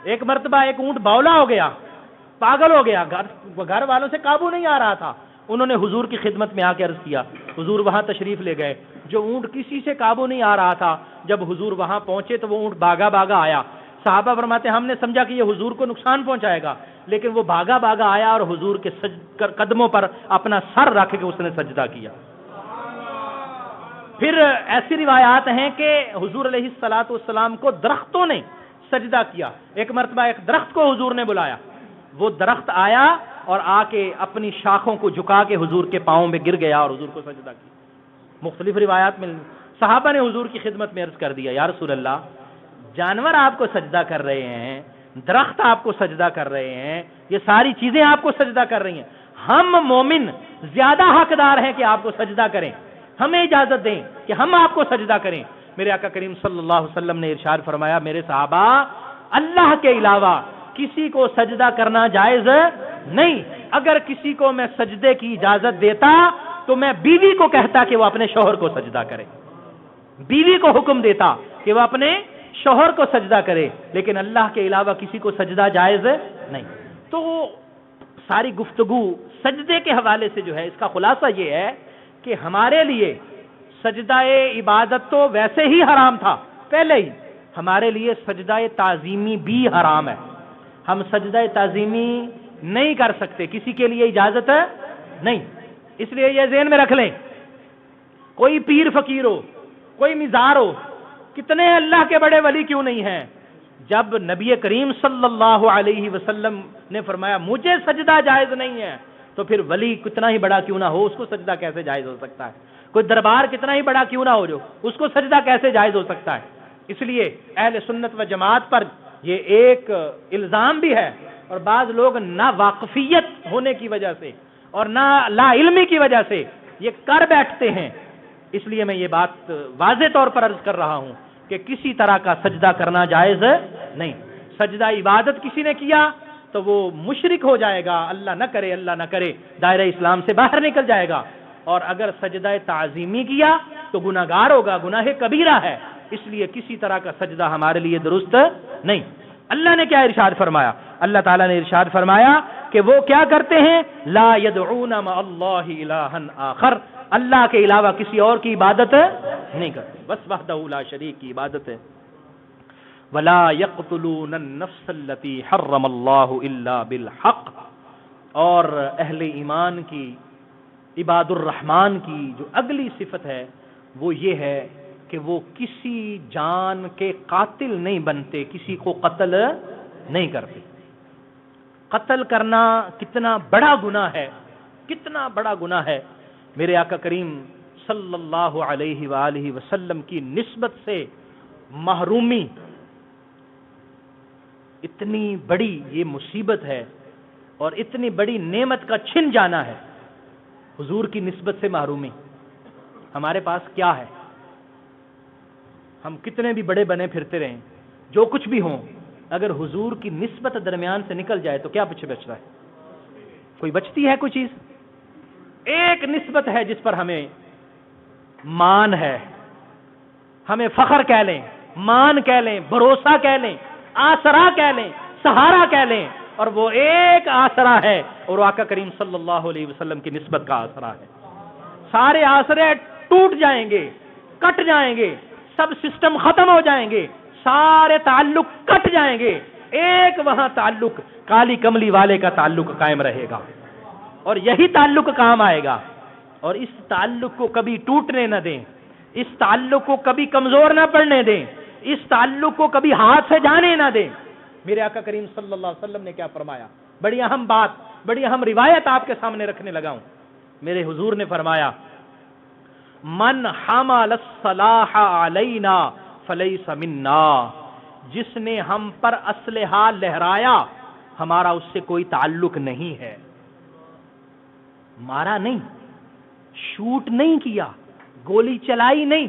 ایک مرتبہ ایک اونٹ بولا ہو گیا، پاگل ہو گیا، گھر والوں سے قابو نہیں آ رہا تھا، انہوں نے حضور کی خدمت میں آ کے عرض کیا، حضور وہاں تشریف لے گئے، جو اونٹ کسی سے قابو نہیں آ رہا تھا، جب حضور وہاں پہنچے تو وہ اونٹ بھاگا بھاگا آیا۔ صحابہ فرماتے ہم نے سمجھا کہ یہ حضور کو نقصان پہنچائے گا، لیکن وہ بھاگا بھاگا آیا اور حضور کے قدموں پر اپنا سر رکھ کے اس نے سجدہ کیا۔ پھر ایسی روایات ہیں کہ حضور علیہ السلام کو درختوں نے سجدہ کیا۔ ایک مرتبہ ایک درخت کو حضور نے بلایا، وہ درخت آیا اور آ کے اپنی شاخوں کو جھکا کے حضور کے پاؤں میں گر گیا اور حضور کو سجدہ کیا۔ مختلف روایات میں صحابہ نے حضور کی خدمت میں عرض کر دیا یا رسول اللہ، جانور آپ کو سجدہ کر رہے ہیں، درخت آپ کو سجدہ کر رہے ہیں، یہ ساری چیزیں آپ کو سجدہ کر رہی ہیں، ہم مومن زیادہ حقدار ہیں کہ آپ کو سجدہ کریں، ہمیں اجازت دیں کہ ہم آپ کو سجدہ کریں۔ میرے آقا کریم صلی اللہ علیہ وسلم نے ارشاد فرمایا، میرے صحابہ اللہ کے علاوہ کسی کو سجدہ کرنا جائز نہیں. اگر کسی کو میں سجدے کی اجازت دیتا تو میں بیوی کو کہتا کہ وہ اپنے شوہر کو سجدہ کرے, بیوی کو حکم دیتا کہ وہ اپنے شوہر کو سجدہ کرے, لیکن اللہ کے علاوہ کسی کو سجدہ جائز نہیں. تو ساری گفتگو سجدے کے حوالے سے جو ہے, اس کا خلاصہ یہ ہے کہ ہمارے لیے سجدہ عبادت تو ویسے ہی حرام تھا پہلے ہی, ہمارے لیے سجدہ تعظیمی بھی حرام ہے. ہم سجدہ تعظیمی نہیں کر سکتے, کسی کے لیے اجازت نہیں. اس لیے یہ ذہن میں رکھ لیں, کوئی پیر فقیر ہو, کوئی مزار ہو, کتنے اللہ کے بڑے ولی کیوں نہیں ہیں, جب نبی کریم صلی اللہ علیہ وسلم نے فرمایا مجھے سجدہ جائز نہیں ہے, تو پھر ولی کتنا ہی بڑا کیوں نہ ہو اس کو سجدہ کیسے جائز ہو سکتا ہے؟ کوئی دربار کتنا ہی بڑا کیوں نہ ہو جو اس کو سجدہ کیسے جائز ہو سکتا ہے؟ اس لیے اہل سنت و جماعت پر یہ ایک الزام بھی ہے, اور بعض لوگ نہ واقفیت ہونے کی وجہ سے اور نہ لا علمی کی وجہ سے یہ کر بیٹھتے ہیں. اس لیے میں یہ بات واضح طور پر عرض کر رہا ہوں کہ کسی طرح کا سجدہ کرنا جائز نہیں. سجدہ عبادت کسی نے کیا تو وہ مشرک ہو جائے گا, اللہ نہ کرے دائرہ اسلام سے باہر نکل جائے گا. اور اگر سجدہ تعظیمی کیا تو گناہگار ہوگا, گناہ کبیرہ ہے. اس لیے کسی طرح کا سجدہ ہمارے لیے درست نہیں. اللہ نے کیا ارشاد فرمایا؟ اللہ تعالیٰ نے ارشاد فرمایا کہ وہ کیا کرتے ہیں, لا يدعون مع اللہ الہا آخر, اللہ کے علاوہ کسی اور کی عبادت نہیں کرتے, بس وحدہ لا شریک کی عبادت ہے. ولا يقتلون النفس التي حرم اللہ الا بالحق, اور اہل ایمان کی, عباد الرحمن کی جو اگلی صفت ہے وہ یہ ہے کہ وہ کسی جان کے قاتل نہیں بنتے, کسی کو قتل نہیں کرتے. قتل کرنا کتنا بڑا گناہ ہے, کتنا بڑا گناہ ہے. میرے آقا کریم صلی اللہ علیہ وآلہ وسلم کی نسبت سے محرومی اتنی بڑی یہ مصیبت ہے, اور اتنی بڑی نعمت کا چھن جانا ہے. حضور کی نسبت سے محرومی ہمارے پاس کیا ہے؟ ہم کتنے بھی بڑے بنے پھرتے رہیں, جو کچھ بھی ہوں, اگر حضور کی نسبت درمیان سے نکل جائے تو کیا پیچھے بچتا ہے؟ کوئی بچتی ہے کوئی چیز؟ ایک نسبت ہے جس پر ہمیں مان ہے, ہمیں فخر کہہ لیں, مان کہہ لیں, بھروسہ کہہ لیں, آسرا کہہ لیں, سہارا کہہ لیں, اور وہ ایک آسرا ہے, اور آقا کریم صلی اللہ علیہ وسلم کی نسبت کا آسرا ہے. سارے آسرے ٹوٹ جائیں گے, کٹ جائیں گے, سب سسٹم ختم ہو جائیں گے, سارے تعلق کٹ جائیں گے, ایک وہاں تعلق کالی کملی والے کا تعلق قائم رہے گا, اور یہی تعلق کام آئے گا. اور اس تعلق کو کبھی ٹوٹنے نہ دیں, اس تعلق کو کبھی کمزور نہ پڑنے دیں, اس تعلق کو کبھی ہاتھ سے جانے نہ دیں. میرے آقا کریم صلی اللہ علیہ وسلم نے کیا فرمایا؟ بڑی اہم بات, بڑی اہم روایت آپ کے سامنے رکھنے لگا ہوں. میرے حضور نے فرمایا, من حمل الصلاح علینا فلیس منا, جس نے ہم پر اسلحہ لہرایا ہمارا اس سے کوئی تعلق نہیں ہے. مارا نہیں, شوٹ نہیں کیا, گولی چلائی نہیں,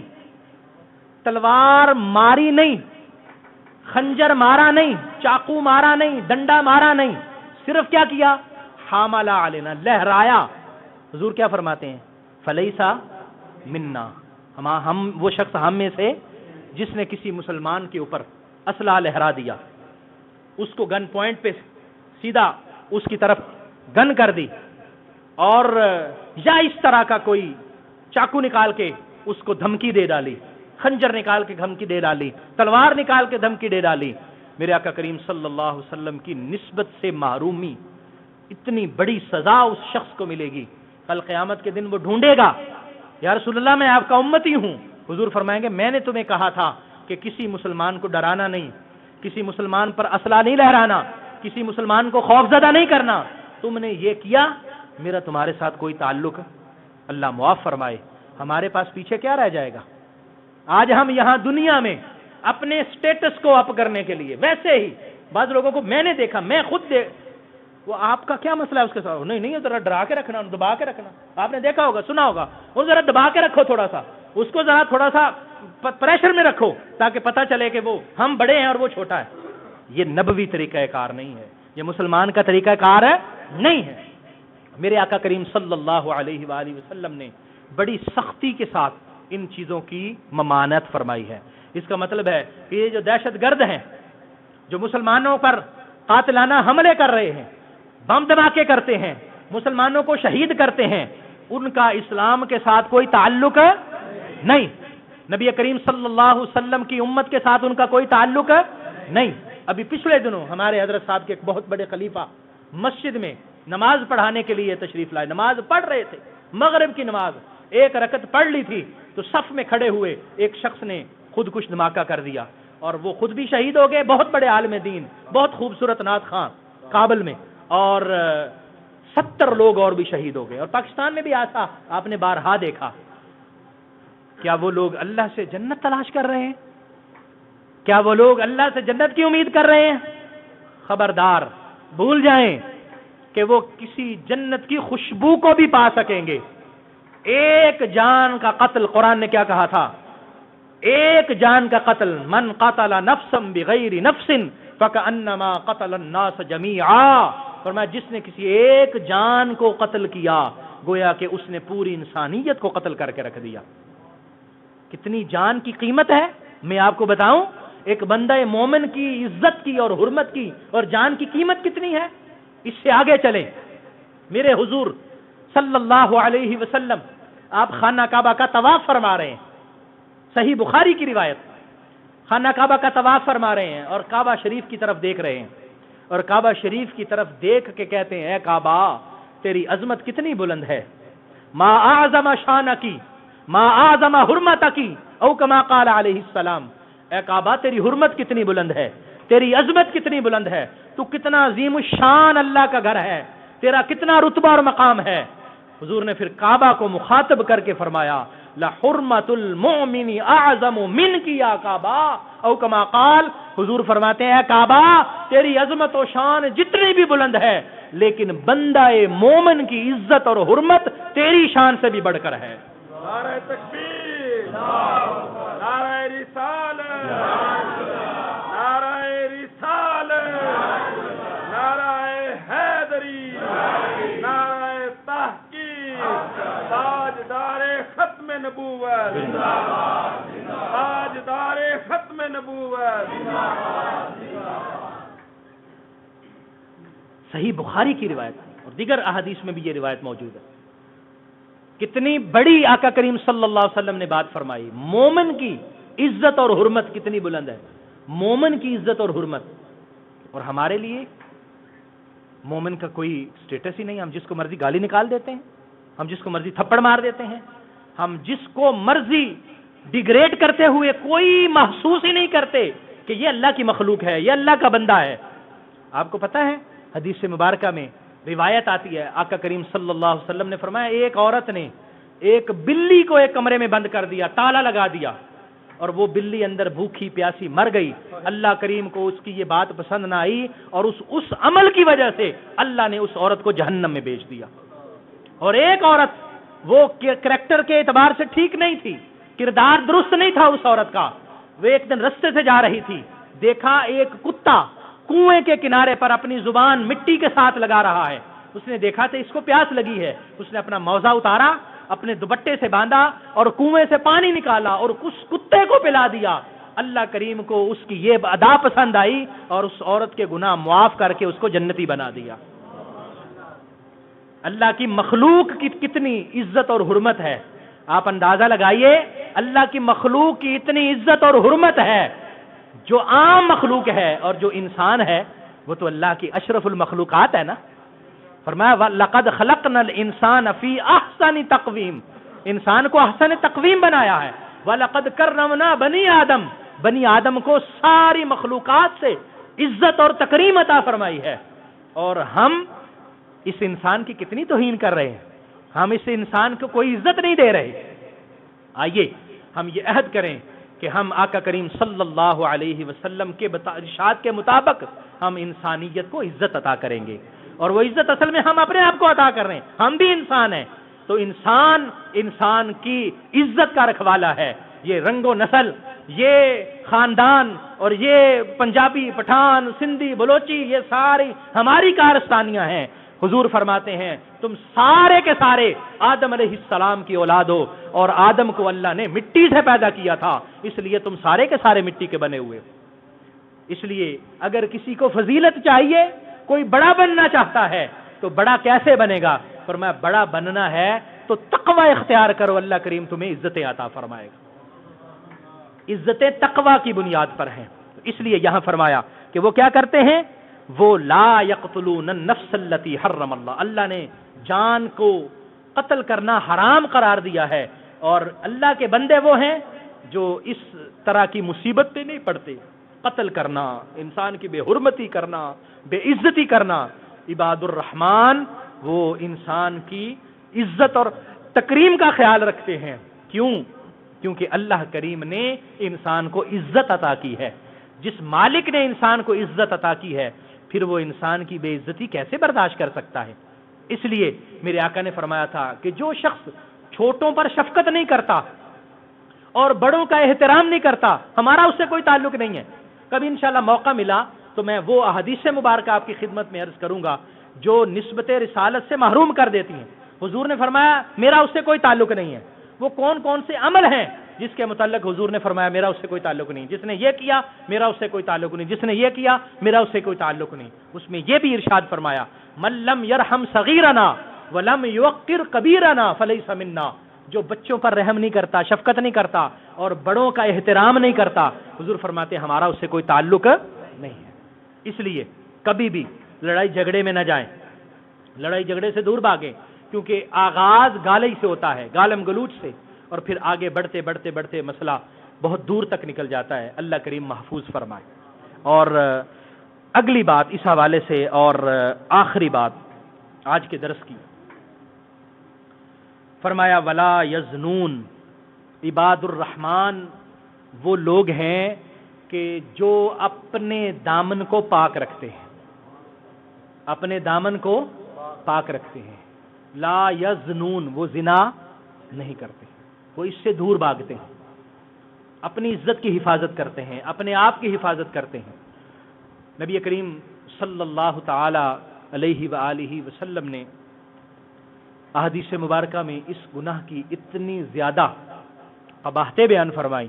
تلوار ماری نہیں, خنجر مارا نہیں, چاقو مارا نہیں, ڈنڈا مارا نہیں, صرف کیا کیا؟ حاملہ علینا, لہرایا. حضور کیا فرماتے ہیں؟ فلیسا منا, ہم وہ شخص ہم میں سے جس نے کسی مسلمان کے اوپر اسلحہ لہرا دیا, اس کو گن پوائنٹ پہ سیدھا اس کی طرف گن کر دی, اور یا اس طرح کا کوئی چاقو نکال کے اس کو دھمکی دے ڈالی, خنجر نکال کے دھمکی دے ڈالی, تلوار نکال کے دھمکی دے ڈالی. میرے آقا کریم صلی اللہ علیہ وسلم کی نسبت سے محرومی, اتنی بڑی سزا اس شخص کو ملے گی. کل قیامت کے دن وہ ڈھونڈے گا, یا رسول اللہ میں آپ کا امتی ہوں. حضور فرمائیں گے میں نے تمہیں کہا تھا کہ کسی مسلمان کو ڈرانا نہیں, کسی مسلمان پر اسلحہ نہیں لہرانا, کسی مسلمان کو خوف زدہ نہیں کرنا. تم نے یہ کیا, میرا تمہارے ساتھ کوئی تعلق, اللہ معاف فرمائے. ہمارے پاس پیچھے کیا رہ جائے گا؟ آج ہم یہاں دنیا میں اپنے سٹیٹس کو اپ کرنے کے لیے, ویسے ہی بعض لوگوں کو میں نے دیکھا, میں خود وہ آپ کا کیا مسئلہ ہے اس کے ساتھ؟ نہیں ذرا ڈرا کے رکھنا, دبا کے رکھنا. آپ نے دیکھا ہوگا, سنا ہوگا, وہ ذرا دبا کے رکھو, تھوڑا سا اس کو ذرا تھوڑا سا پریشر میں رکھو, تاکہ پتہ چلے کہ وہ ہم بڑے ہیں اور وہ چھوٹا ہے. یہ نبوی طریقہ کار نہیں ہے، یہ مسلمان کا طریقہ کار نہیں ہے۔ میرے آقا کریم صلی اللہ علیہ وآلہ وسلم نے بڑی سختی کے ساتھ ان چیزوں کی ممانعت فرمائی ہے۔ اس کا مطلب ہے کہ یہ جو دہشت گرد ہیں، جو مسلمانوں پر قاتلانہ حملے کر رہے ہیں، بم دھماکے کرتے ہیں، مسلمانوں کو شہید کرتے ہیں، ان کا اسلام کے ساتھ کوئی تعلق نہیں، نبی کریم صلی اللہ علیہ وسلم کی امت کے ساتھ ان کا کوئی تعلق نہیں۔ ابھی پچھلے دنوں ہمارے حضرت صاحب کے ایک بہت بڑے خلیفہ مسجد میں نماز پڑھانے کے لیے تشریف لائے، نماز پڑھ رہے تھے، مغرب کی نماز ایک رکعت پڑھ لی تھی تو صف میں کھڑے ہوئے ایک شخص نے خودکش دھماکہ کر دیا اور وہ خود بھی شہید ہو گئے، بہت بڑے عالم دین، بہت خوبصورت نعت خان کابل میں، اور 70 لوگ اور بھی شہید ہو گئے۔ اور پاکستان میں بھی ایسا آپ نے بارہا دیکھا۔ کیا وہ لوگ اللہ سے جنت تلاش کر رہے ہیں؟ کیا وہ لوگ اللہ سے جنت کی امید کر رہے ہیں؟ خبردار، بھول جائیں کہ وہ کسی جنت کی خوشبو کو بھی پا سکیں گے۔ ایک جان کا قتل، قرآن نے کیا کہا تھا؟ ایک جان کا قتل، من قتل نفسا بغیر نفس فکأنما قتل الناس جمیعا، فرمایا جس نے کسی ایک جان کو قتل کیا گویا کہ اس نے پوری انسانیت کو قتل کر کے رکھ دیا۔ کتنی جان کی قیمت ہے میں آپ کو بتاؤں؟ ایک بندہ مومن کی عزت کی اور حرمت کی اور جان کی قیمت کتنی ہے؟ اس سے آگے چلیں، میرے حضور صلی اللہ علیہ وسلم آپ خانہ کعبہ کا طواف فرما رہے ہیں، صحیح بخاری کی روایت، خانہ کعبہ کا طواف فرما رہے ہیں اور کعبہ شریف کی طرف دیکھ رہے ہیں، اور کعبہ شریف کی طرف دیکھ کے کہتے ہیں اے کعبہ تیری عظمت کتنی بلند ہے، ما اعظم شانکی ما اعظم حرمتکی او کما قال علیہ السلام، اے کعبہ تیری حرمت کتنی بلند ہے، تیری عظمت کتنی بلند ہے، تو کتنا عظیم الشان اللہ کا گھر ہے، تیرا کتنا رتبہ اور مقام ہے۔ حضور نے پھر کعبہ کو مخاطب کر کے فرمایا لحرمت المؤمن اعظم منک یا کعبہ او کما قال، حضور فرماتے ہیں اے کعبہ تیری عظمت و شان جتنی بھی بلند ہے لیکن بندہ مومن کی عزت اور حرمت تیری شان سے بھی بڑھ کر ہے۔ نعرہ تکبیر، نعرہ رسالت، نعرہ رسالت، نعرہ حیدری، نعرہ تحقیق، تاجدار ختم نبوت، تاجدار ختم نبوت۔ صحیح بخاری کی روایت اور دیگر احادیث میں بھی یہ روایت موجود ہے۔ کتنی بڑی آقا کریم صلی اللہ علیہ وسلم نے بات فرمائی، مومن کی عزت اور حرمت کتنی بلند ہے، مومن کی عزت اور حرمت۔ اور ہمارے لیے مومن کا کوئی سٹیٹس ہی نہیں، ہم جس کو مرضی گالی نکال دیتے ہیں، ہم جس کو مرضی تھپڑ مار دیتے ہیں، ہم جس کو مرضی ڈیگریڈ کرتے ہوئے کوئی محسوس ہی نہیں کرتے کہ یہ اللہ کی مخلوق ہے، یہ اللہ کا بندہ ہے۔ آپ کو پتہ ہے حدیث مبارکہ میں روایت آتی ہے، آقا کریم صلی اللہ علیہ وسلم نے فرمایا ایک عورت نے ایک بلی کو ایک کمرے میں بند کر دیا، تالا لگا دیا، اور وہ بلی اندر بھوکھی پیاسی مر گئی۔ اللہ کریم کو اس کی یہ بات پسند نہ آئی اور اس عمل کی وجہ سے اللہ نے اس عورت کو جہنم میں بھیج دیا۔ اور ایک عورت وہ کریکٹر کے اعتبار سے ٹھیک نہیں تھی، کردار درست نہیں تھا اس عورت کا، وہ ایک دن رستے سے جا رہی تھی، دیکھا ایک کتا کنویں کے کنارے پر اپنی زبان مٹی کے ساتھ لگا رہا ہے، اس نے دیکھا تو اس کو پیاس لگی ہے، اس نے اپنا موزہ اتارا، اپنے دوپٹے سے باندھا اور کنویں سے پانی نکالا اور اس کتے کو پلا دیا۔ اللہ کریم کو اس کی یہ ادا پسند آئی اور اس عورت کے گناہ معاف کر کے اس کو جنتی بنا دیا۔ اللہ کی مخلوق کی کتنی عزت اور حرمت ہے، آپ اندازہ لگائیے، اللہ کی مخلوق کی اتنی عزت اور حرمت ہے، جو عام مخلوق ہے اور جو انسان ہے وہ تو اللہ کی اشرف المخلوقات ہے نا۔ فرمایا لقد خلقنا الانسان فی احسن تقویم، انسان کو احسن تقویم بنایا ہے، وَلَقَدْ كَرَّمْنَا بنی آدم، بنی آدم کو ساری مخلوقات سے عزت اور تکریم عطا فرمائی ہے، اور ہم اس انسان کی کتنی توہین کر رہے ہیں، ہم اس انسان کو کوئی عزت نہیں دے رہے۔ آئیے ہم یہ عہد کریں کہ ہم آقا کریم صلی اللہ علیہ وسلم کے ارشاد کے مطابق ہم انسانیت کو عزت عطا کریں گے، اور وہ عزت اصل میں ہم اپنے آپ کو عطا کر رہے ہیں، ہم بھی انسان ہیں، تو انسان کی عزت کا رکھوالا ہے۔ یہ رنگ و نسل یہ خاندان اور یہ پنجابی، پٹھان، سندھی، بلوچی، یہ ساری ہماری کارستانیاں ہیں۔ حضور فرماتے ہیں تم سارے کے سارے آدم علیہ السلام کی اولاد ہو، اور آدم کو اللہ نے مٹی سے پیدا کیا تھا، اس لیے تم سارے کے سارے مٹی کے بنے ہوئے۔ اس لیے اگر کسی کو فضیلت چاہیے، کوئی بڑا بننا چاہتا ہے تو بڑا کیسے بنے گا؟ فرمایا بڑا بننا ہے تو تقوی اختیار کرو، اللہ کریم تمہیں عزتیں عطا فرمائے گا۔ عزتیں تقوی کی بنیاد پر ہیں، اس لیے یہاں فرمایا کہ وہ کیا کرتے ہیں؟ وہ لا یقتلون النفس التي حرم اللہ، اللہ نے جان کو قتل کرنا حرام قرار دیا ہے، اور اللہ کے بندے وہ ہیں جو اس طرح کی مصیبت پہ نہیں پڑتے۔ قتل کرنا، انسان کی بے حرمتی کرنا، بے عزتی کرنا، عباد الرحمن وہ انسان کی عزت اور تکریم کا خیال رکھتے ہیں۔ کیوں؟ کیونکہ اللہ کریم نے انسان کو عزت عطا کی ہے۔ جس مالک نے انسان کو عزت عطا کی ہے، پھر وہ انسان کی بے عزتی کیسے برداشت کر سکتا ہے؟ اس لیے میرے آقا نے فرمایا تھا کہ جو شخص چھوٹوں پر شفقت نہیں کرتا اور بڑوں کا احترام نہیں کرتا، ہمارا اس سے کوئی تعلق نہیں ہے۔ کبھی انشاءاللہ موقع ملا تو میں وہ احادیث مبارکہ آپ کی خدمت میں عرض کروں گا جو نسبت رسالت سے محروم کر دیتی ہیں۔ حضور نے فرمایا میرا اس سے کوئی تعلق نہیں ہے۔ وہ کون کون سے عمل ہیں جس کے متعلق حضور نے فرمایا میرا اس سے کوئی تعلق نہیں؟ جس نے یہ کیا میرا اس سے کوئی تعلق نہیں، جس نے یہ کیا میرا اس سے کوئی تعلق نہیں۔ اس میں یہ بھی ارشاد فرمایا من لم یرحم صغیرنا ولم یوقر کبیرنا فلیس منا، جو بچوں پر رحم نہیں کرتا، شفقت نہیں کرتا اور بڑوں کا احترام نہیں کرتا، حضور فرماتے ہیں ہمارا اس سے کوئی تعلق نہیں ہے۔ اس لیے کبھی بھی لڑائی جھگڑے میں نہ جائیں، لڑائی جھگڑے سے دور بھاگیں، کیونکہ آغاز گالی سے ہوتا ہے، گالم گلوچ سے، اور پھر آگے بڑھتے بڑھتے بڑھتے مسئلہ بہت دور تک نکل جاتا ہے۔ اللہ کریم محفوظ فرمائے۔ اور اگلی بات اس حوالے سے، اور آخری بات آج کے درس کی، فرمایا ولا یزنون، عباد الرحمن وہ لوگ ہیں کہ جو اپنے دامن کو پاک رکھتے ہیں، اپنے دامن کو پاک رکھتے ہیں۔ لا یزنون، وہ زنا نہیں کرتے، وہ اس سے دور بھاگتے ہیں، اپنی عزت کی حفاظت کرتے ہیں، اپنے آپ کی حفاظت کرتے ہیں۔ نبی کریم صلی اللہ تعالی علیہ وآلہ وسلم نے احادیث مبارکہ میں اس گناہ کی اتنی زیادہ قباحتیں بیان فرمائی۔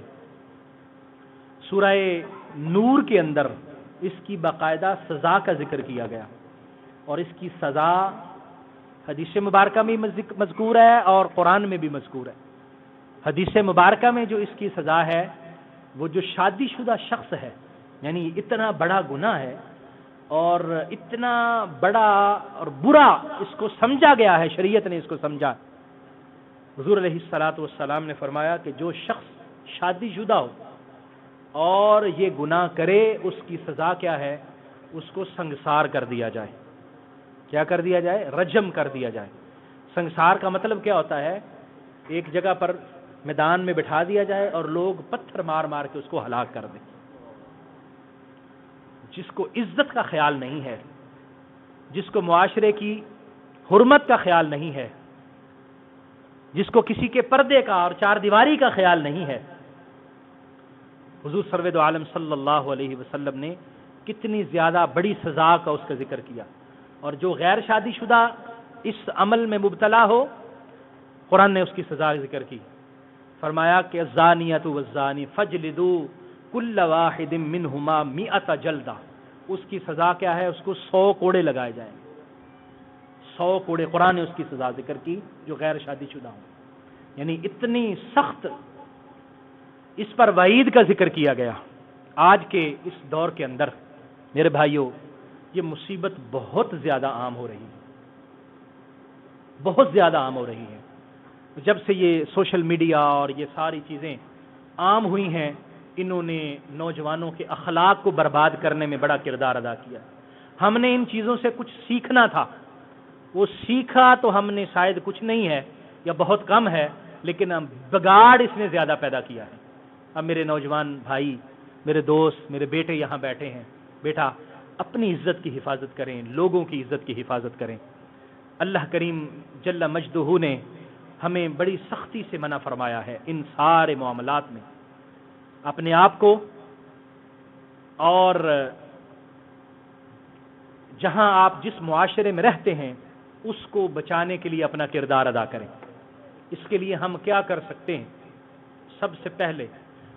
سورہ نور کے اندر اس کی باقاعدہ سزا کا ذکر کیا گیا، اور اس کی سزا حدیث مبارکہ میں مذکور ہے اور قرآن میں بھی مذکور ہے۔ حدیث مبارکہ میں جو اس کی سزا ہے، وہ جو شادی شدہ شخص ہے، یعنی اتنا بڑا گناہ ہے اور اتنا بڑا اور برا اس کو سمجھا گیا ہے، شریعت نے اس کو سمجھا۔ حضور علیہ الصلوۃ والسلام نے فرمایا کہ جو شخص شادی شدہ ہو اور یہ گناہ کرے، اس کی سزا کیا ہے؟ اس کو سنگسار کر دیا جائے۔ کیا کر دیا جائے؟ رجم کر دیا جائے۔ سنگسار کا مطلب کیا ہوتا ہے؟ ایک جگہ پر میدان میں بٹھا دیا جائے اور لوگ پتھر مار مار کے اس کو ہلاک کر دیں۔ جس کو عزت کا خیال نہیں ہے، جس کو معاشرے کی حرمت کا خیال نہیں ہے، جس کو کسی کے پردے کا اور چار دیواری کا خیال نہیں ہے، حضور سرور دو عالم صلی اللہ علیہ وسلم نے کتنی زیادہ بڑی سزا کا اس کا ذکر کیا۔ اور جو غیر شادی شدہ اس عمل میں مبتلا ہو، قرآن نے اس کی سزا ذکر کی، فرمایا کہ الزانیۃ والزانی فجلدوا کل واحد منہما 100 جلدہ۔ اس کی سزا کیا ہے؟ اس کو 100 کوڑے لگائے جائیں، 100 کوڑے۔ قرآن نے اس کی سزا ذکر کی جو غیر شادی شدہ ہوں، یعنی اتنی سخت اس پر وعید کا ذکر کیا گیا۔ آج کے اس دور کے اندر میرے بھائیوں، یہ مصیبت بہت زیادہ عام ہو رہی ہے، بہت زیادہ عام ہو رہی ہے۔ جب سے یہ سوشل میڈیا اور یہ ساری چیزیں عام ہوئی ہیں، انہوں نے نوجوانوں کے اخلاق کو برباد کرنے میں بڑا کردار ادا کیا۔ ہم نے ان چیزوں سے کچھ سیکھنا تھا، وہ سیکھا تو ہم نے شاید کچھ نہیں ہے یا بہت کم ہے، لیکن بگاڑ اس نے زیادہ پیدا کیا ہے۔ اب میرے نوجوان بھائی، میرے دوست، میرے بیٹے یہاں بیٹھے ہیں، بیٹا اپنی عزت کی حفاظت کریں، لوگوں کی عزت کی حفاظت کریں۔ اللہ کریم جل مجدہ نے ہمیں بڑی سختی سے منع فرمایا ہے ان سارے معاملات میں۔ اپنے آپ کو اور جہاں آپ جس معاشرے میں رہتے ہیں اس کو بچانے کے لیے اپنا کردار ادا کریں۔ اس کے لیے ہم کیا کر سکتے ہیں؟ سب سے پہلے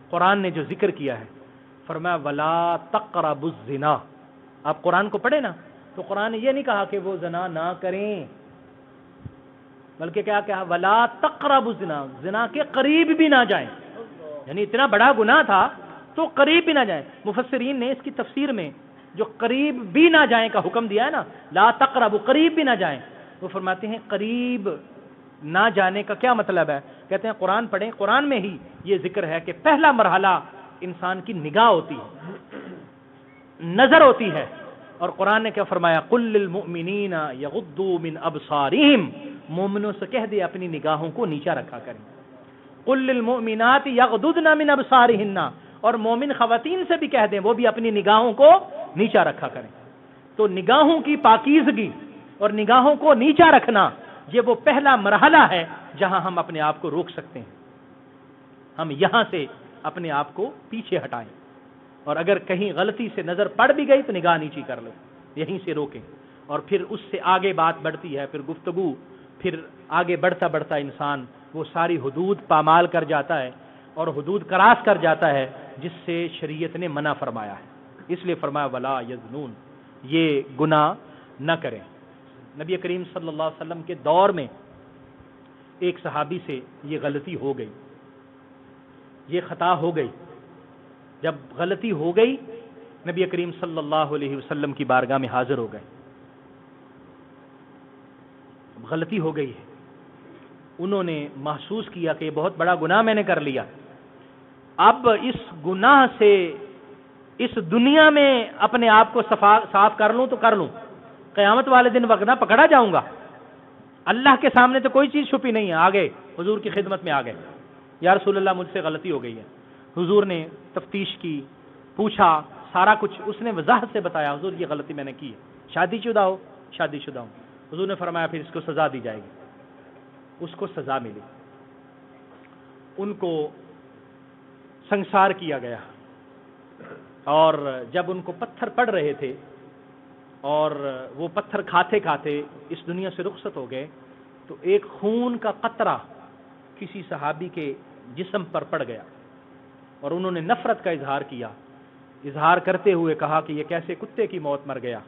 قرآن نے جو ذکر کیا ہے، فرمایا وَلَا تَقْرَبُوا الزِّنَا۔ آپ قرآن کو پڑھیں نا تو قرآن نے یہ نہیں کہا کہ وہ زنا نہ کریں، بلکہ کیا کہا؟ وَلَا تَقْرَبُوا الزِّنَا، زنا کے قریب بھی نہ جائیں، یعنی اتنا بڑا گناہ تھا تو قریب بھی نہ جائیں۔ مفسرین نے اس کی تفسیر میں جو قریب بھی نہ جائیں کا حکم دیا ہے نا، لا تقربوا، قریب بھی نہ جائیں، وہ فرماتے ہیں قریب نہ جانے کا کیا مطلب ہے؟ کہتے ہیں قرآن پڑھیں، قرآن میں ہی یہ ذکر ہے کہ پہلا مرحلہ انسان کی نگاہ ہوتی ہے، نظر ہوتی ہے، اور قرآن نے کیا فرمایا؟ قُل لِّلْمُؤْمِنِينَ يَغُضُّوا مِنْ أَبْصَارِهِمْ، مومنوں سے کہہ دے اپنی نگاہوں کو نیچا رکھا کریں۔ قُل لِّلْمُؤْمِنَاتِ يَغْضُضْنَ مِنْ أَبْصَارِهِنَّ، اور مومن خواتین سے بھی کہہ دیں وہ بھی اپنی نگاہوں کو نیچا رکھا کریں۔ تو نگاہوں کی پاکیزگی اور نگاہوں کو نیچا رکھنا یہ وہ پہلا مرحلہ ہے جہاں ہم اپنے آپ کو روک سکتے ہیں۔ ہم یہاں سے اپنے آپ کو پیچھے ہٹائیں، اور اگر کہیں غلطی سے نظر پڑ بھی گئی تو نگاہ نیچی کر لو، یہیں سے روکیں، اور پھر اس سے آگے بات بڑھتی ہے، پھر گفتگو، پھر آگے بڑھتا بڑھتا انسان وہ ساری حدود پامال کر جاتا ہے اور حدود کراس کر جاتا ہے جس سے شریعت نے منع فرمایا ہے۔ اس لیے فرمایا ولا یزنون، یہ گناہ نہ کریں۔ نبی کریم صلی اللہ علیہ وسلم کے دور میں ایک صحابی سے یہ غلطی ہو گئی، یہ خطا ہو گئی۔ جب غلطی ہو گئی نبی کریم صلی اللہ علیہ وسلم کی بارگاہ میں حاضر ہو گئے، غلطی ہو گئی ہے، انہوں نے محسوس کیا کہ یہ بہت بڑا گناہ میں نے کر لیا، اب اس گناہ سے اس دنیا میں اپنے آپ کو صاف کر لوں تو کر لوں، قیامت والے دن وغیرہ پکڑا جاؤں گا، اللہ کے سامنے تو کوئی چیز چھپی نہیں ہے۔ آگے حضور کی خدمت میں آ گئے، یا رسول اللہ مجھ سے غلطی ہو گئی ہے۔ حضور نے تفتیش کی، پوچھا، سارا کچھ اس نے وضاحت سے بتایا، حضور یہ غلطی میں نے کی ہے، شادی شدہ ہو؟ شادی شدہ ہوں۔ حضور نے فرمایا پھر اس کو سزا دی جائے گی۔ اس کو سزا ملی، ان کو سنسار کیا گیا، اور جب ان کو پتھر پڑ رہے تھے اور وہ پتھر کھاتے کھاتے اس دنیا سے رخصت ہو گئے تو ایک خون کا قطرہ کسی صحابی کے جسم پر پڑ گیا، اور انہوں نے نفرت کا اظہار کیا، اظہار کرتے ہوئے کہا کہ یہ کیسے کتے کی موت مر گیا،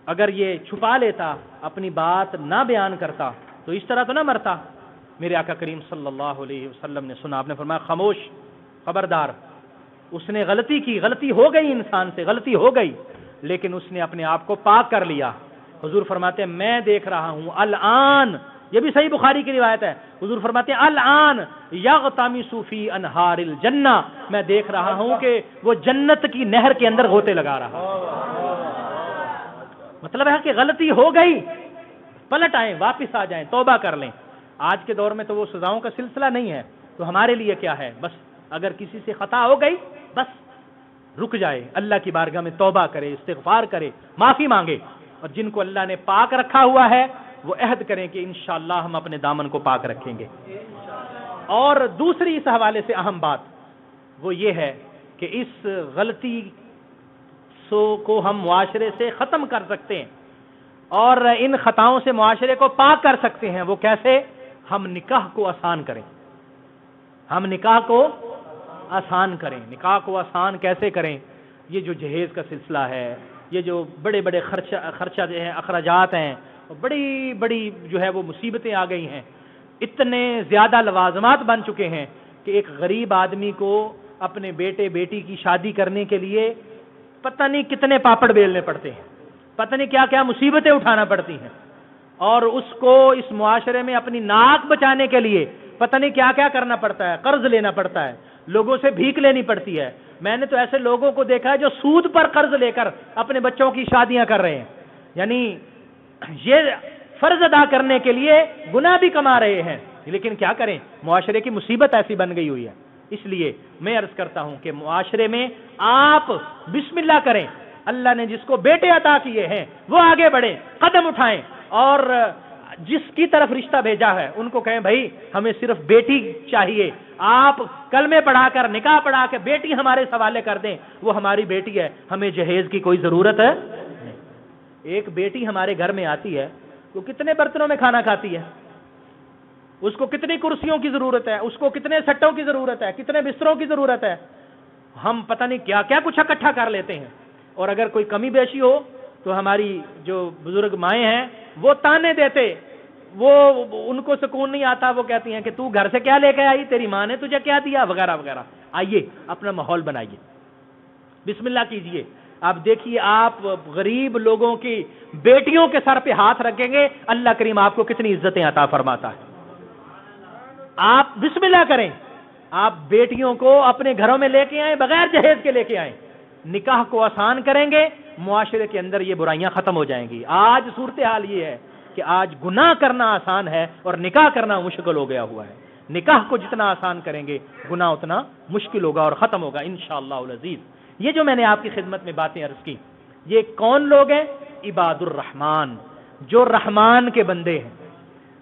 اگر یہ چھپا لیتا، اپنی بات نہ بیان کرتا تو اس طرح تو نہ مرتا۔ میرے آقا کریم صلی اللہ علیہ وسلم نے سنا، آپ نے فرمایا خاموش، خبردار، اس نے غلطی کی، غلطی ہو گئی، انسان سے غلطی ہو گئی، لیکن اس نے اپنے آپ کو پاک کر لیا۔ حضور فرماتے ہیں میں دیکھ رہا ہوں الآن، یہ بھی صحیح بخاری کی روایت ہے، حضور فرماتے ہیں الآن یغتمس فی انہار الجنہ، میں دیکھ رہا ہوں کہ وہ جنت کی نہر کے اندر غوطے لگا رہا ہے۔ مطلب ہے کہ غلطی ہو گئی، پلٹ آئیں، واپس آ جائیں، توبہ کر لیں۔ آج کے دور میں تو وہ سزاؤں کا سلسلہ نہیں ہے، تو ہمارے لیے کیا ہے؟ بس اگر کسی سے خطا ہو گئی بس رک جائے، اللہ کی بارگاہ میں توبہ کرے، استغفار کرے، معافی مانگے، اور جن کو اللہ نے پاک رکھا ہوا ہے وہ عہد کریں کہ انشاءاللہ ہم اپنے دامن کو پاک رکھیں گے۔ اور دوسری اس حوالے سے اہم بات وہ یہ ہے کہ اس غلطی کو ہم معاشرے سے ختم کر سکتے ہیں اور ان خطاؤں سے معاشرے کو پاک کر سکتے ہیں۔ وہ کیسے؟ ہم نکاح کو آسان کریں، ہم نکاح کو آسان کریں۔ نکاح کو آسان کیسے کریں؟ یہ جو جہیز کا سلسلہ ہے، یہ جو بڑے بڑے خرچہ جو ہے، اخراجات ہیں، بڑی بڑی جو ہے وہ مصیبتیں آ گئی ہیں، اتنے زیادہ لوازمات بن چکے ہیں کہ ایک غریب آدمی کو اپنے بیٹے بیٹی کی شادی کرنے کے لیے پتہ نہیں کتنے پاپڑ بیلنے پڑتے ہیں، پتہ نہیں کیا کیا مصیبتیں اٹھانا پڑتی ہیں، اور اس کو اس معاشرے میں اپنی ناک بچانے کے لیے پتہ نہیں کیا کیا کرنا پڑتا ہے، قرض لینا پڑتا ہے، لوگوں سے بھیک لینی پڑتی ہے۔ میں نے تو ایسے لوگوں کو دیکھا ہے جو سود پر قرض لے کر اپنے بچوں کی شادیاں کر رہے ہیں، یعنی یہ فرض ادا کرنے کے لیے گناہ بھی کما رہے ہیں، لیکن کیا کریں، معاشرے کی مصیبت ایسی بن گئی ہوئی ہے۔ اس لیے میں عرض کرتا ہوں کہ معاشرے میں آپ بسم اللہ کریں، اللہ نے جس کو بیٹے عطا کیے ہیں وہ آگے بڑھیں، قدم اٹھائیں، اور جس کی طرف رشتہ بھیجا ہے ان کو کہیں بھائی ہمیں صرف بیٹی چاہیے، آپ کلمے پڑھا کر نکاح پڑھا کے بیٹی ہمارے حوالے کر دیں، وہ ہماری بیٹی ہے، ہمیں جہیز کی کوئی ضرورت ہے نہیں۔ ایک بیٹی ہمارے گھر میں آتی ہے، وہ کتنے برتنوں میں کھانا کھاتی ہے، اس کو کتنی کرسیوں کی ضرورت ہے، اس کو کتنے سٹوں کی ضرورت ہے، کتنے بستروں کی ضرورت ہے، ہم پتہ نہیں کیا کیا کچھ اکٹھا کر لیتے ہیں۔ اور اگر کوئی کمی بیشی ہو تو ہماری جو بزرگ مائیں ہیں وہ تانے دیتے، وہ ان کو سکون نہیں آتا، وہ کہتی ہیں کہ تو گھر سے کیا لے کے آئی، تیری ماں نے تجھے کیا دیا، وغیرہ وغیرہ۔ آئیے اپنا ماحول بنائیے، بسم اللہ کیجئے، آپ دیکھیے آپ غریب لوگوں کی بیٹیوں کے سر پہ ہاتھ رکھیں گے، اللہ کریم آپ کو کتنی عزتیں عطا فرماتا ہے۔ آپ بسم اللہ کریں، آپ بیٹیوں کو اپنے گھروں میں لے کے آئیں، بغیر جہیز کے لے کے آئیں، نکاح کو آسان کریں گے، معاشرے کے اندر یہ برائیاں ختم ہو جائیں گی۔ آج صورتحال یہ ہے کہ آج گناہ کرنا آسان ہے اور نکاح کرنا مشکل ہو گیا ہوا ہے۔ نکاح کو جتنا آسان کریں گے گناہ اتنا مشکل ہوگا اور ختم ہوگا انشاءاللہ العزیز۔ یہ جو میں نے آپ کی خدمت میں باتیں عرض کی، یہ کون لوگ ہیں؟ عباد الرحمن، جو رحمان کے بندے ہیں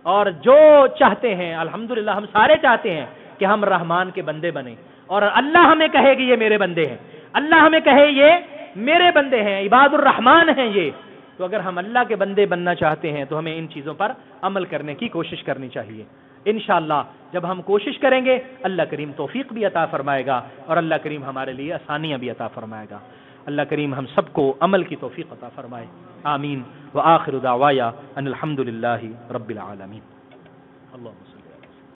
اور جو چاہتے ہیں، الحمدللہ ہم سارے چاہتے ہیں کہ ہم رحمان کے بندے بنیں، اور اللہ ہمیں کہے کہ یہ میرے بندے ہیں، اللہ ہمیں کہے یہ میرے بندے ہیں، عباد الرحمن ہیں یہ۔ تو اگر ہم اللہ کے بندے بننا چاہتے ہیں تو ہمیں ان چیزوں پر عمل کرنے کی کوشش کرنی چاہیے۔ انشاءاللہ جب ہم کوشش کریں گے اللہ کریم توفیق بھی عطا فرمائے گا اور اللہ کریم ہمارے لیے آسانیاں بھی عطا فرمائے گا۔ اللہ کریم ہم سب کو عمل کی توفیق عطا فرمائے، آمین۔ وآخر دعوایا ان الحمدللہ رب العالمین۔ اللہم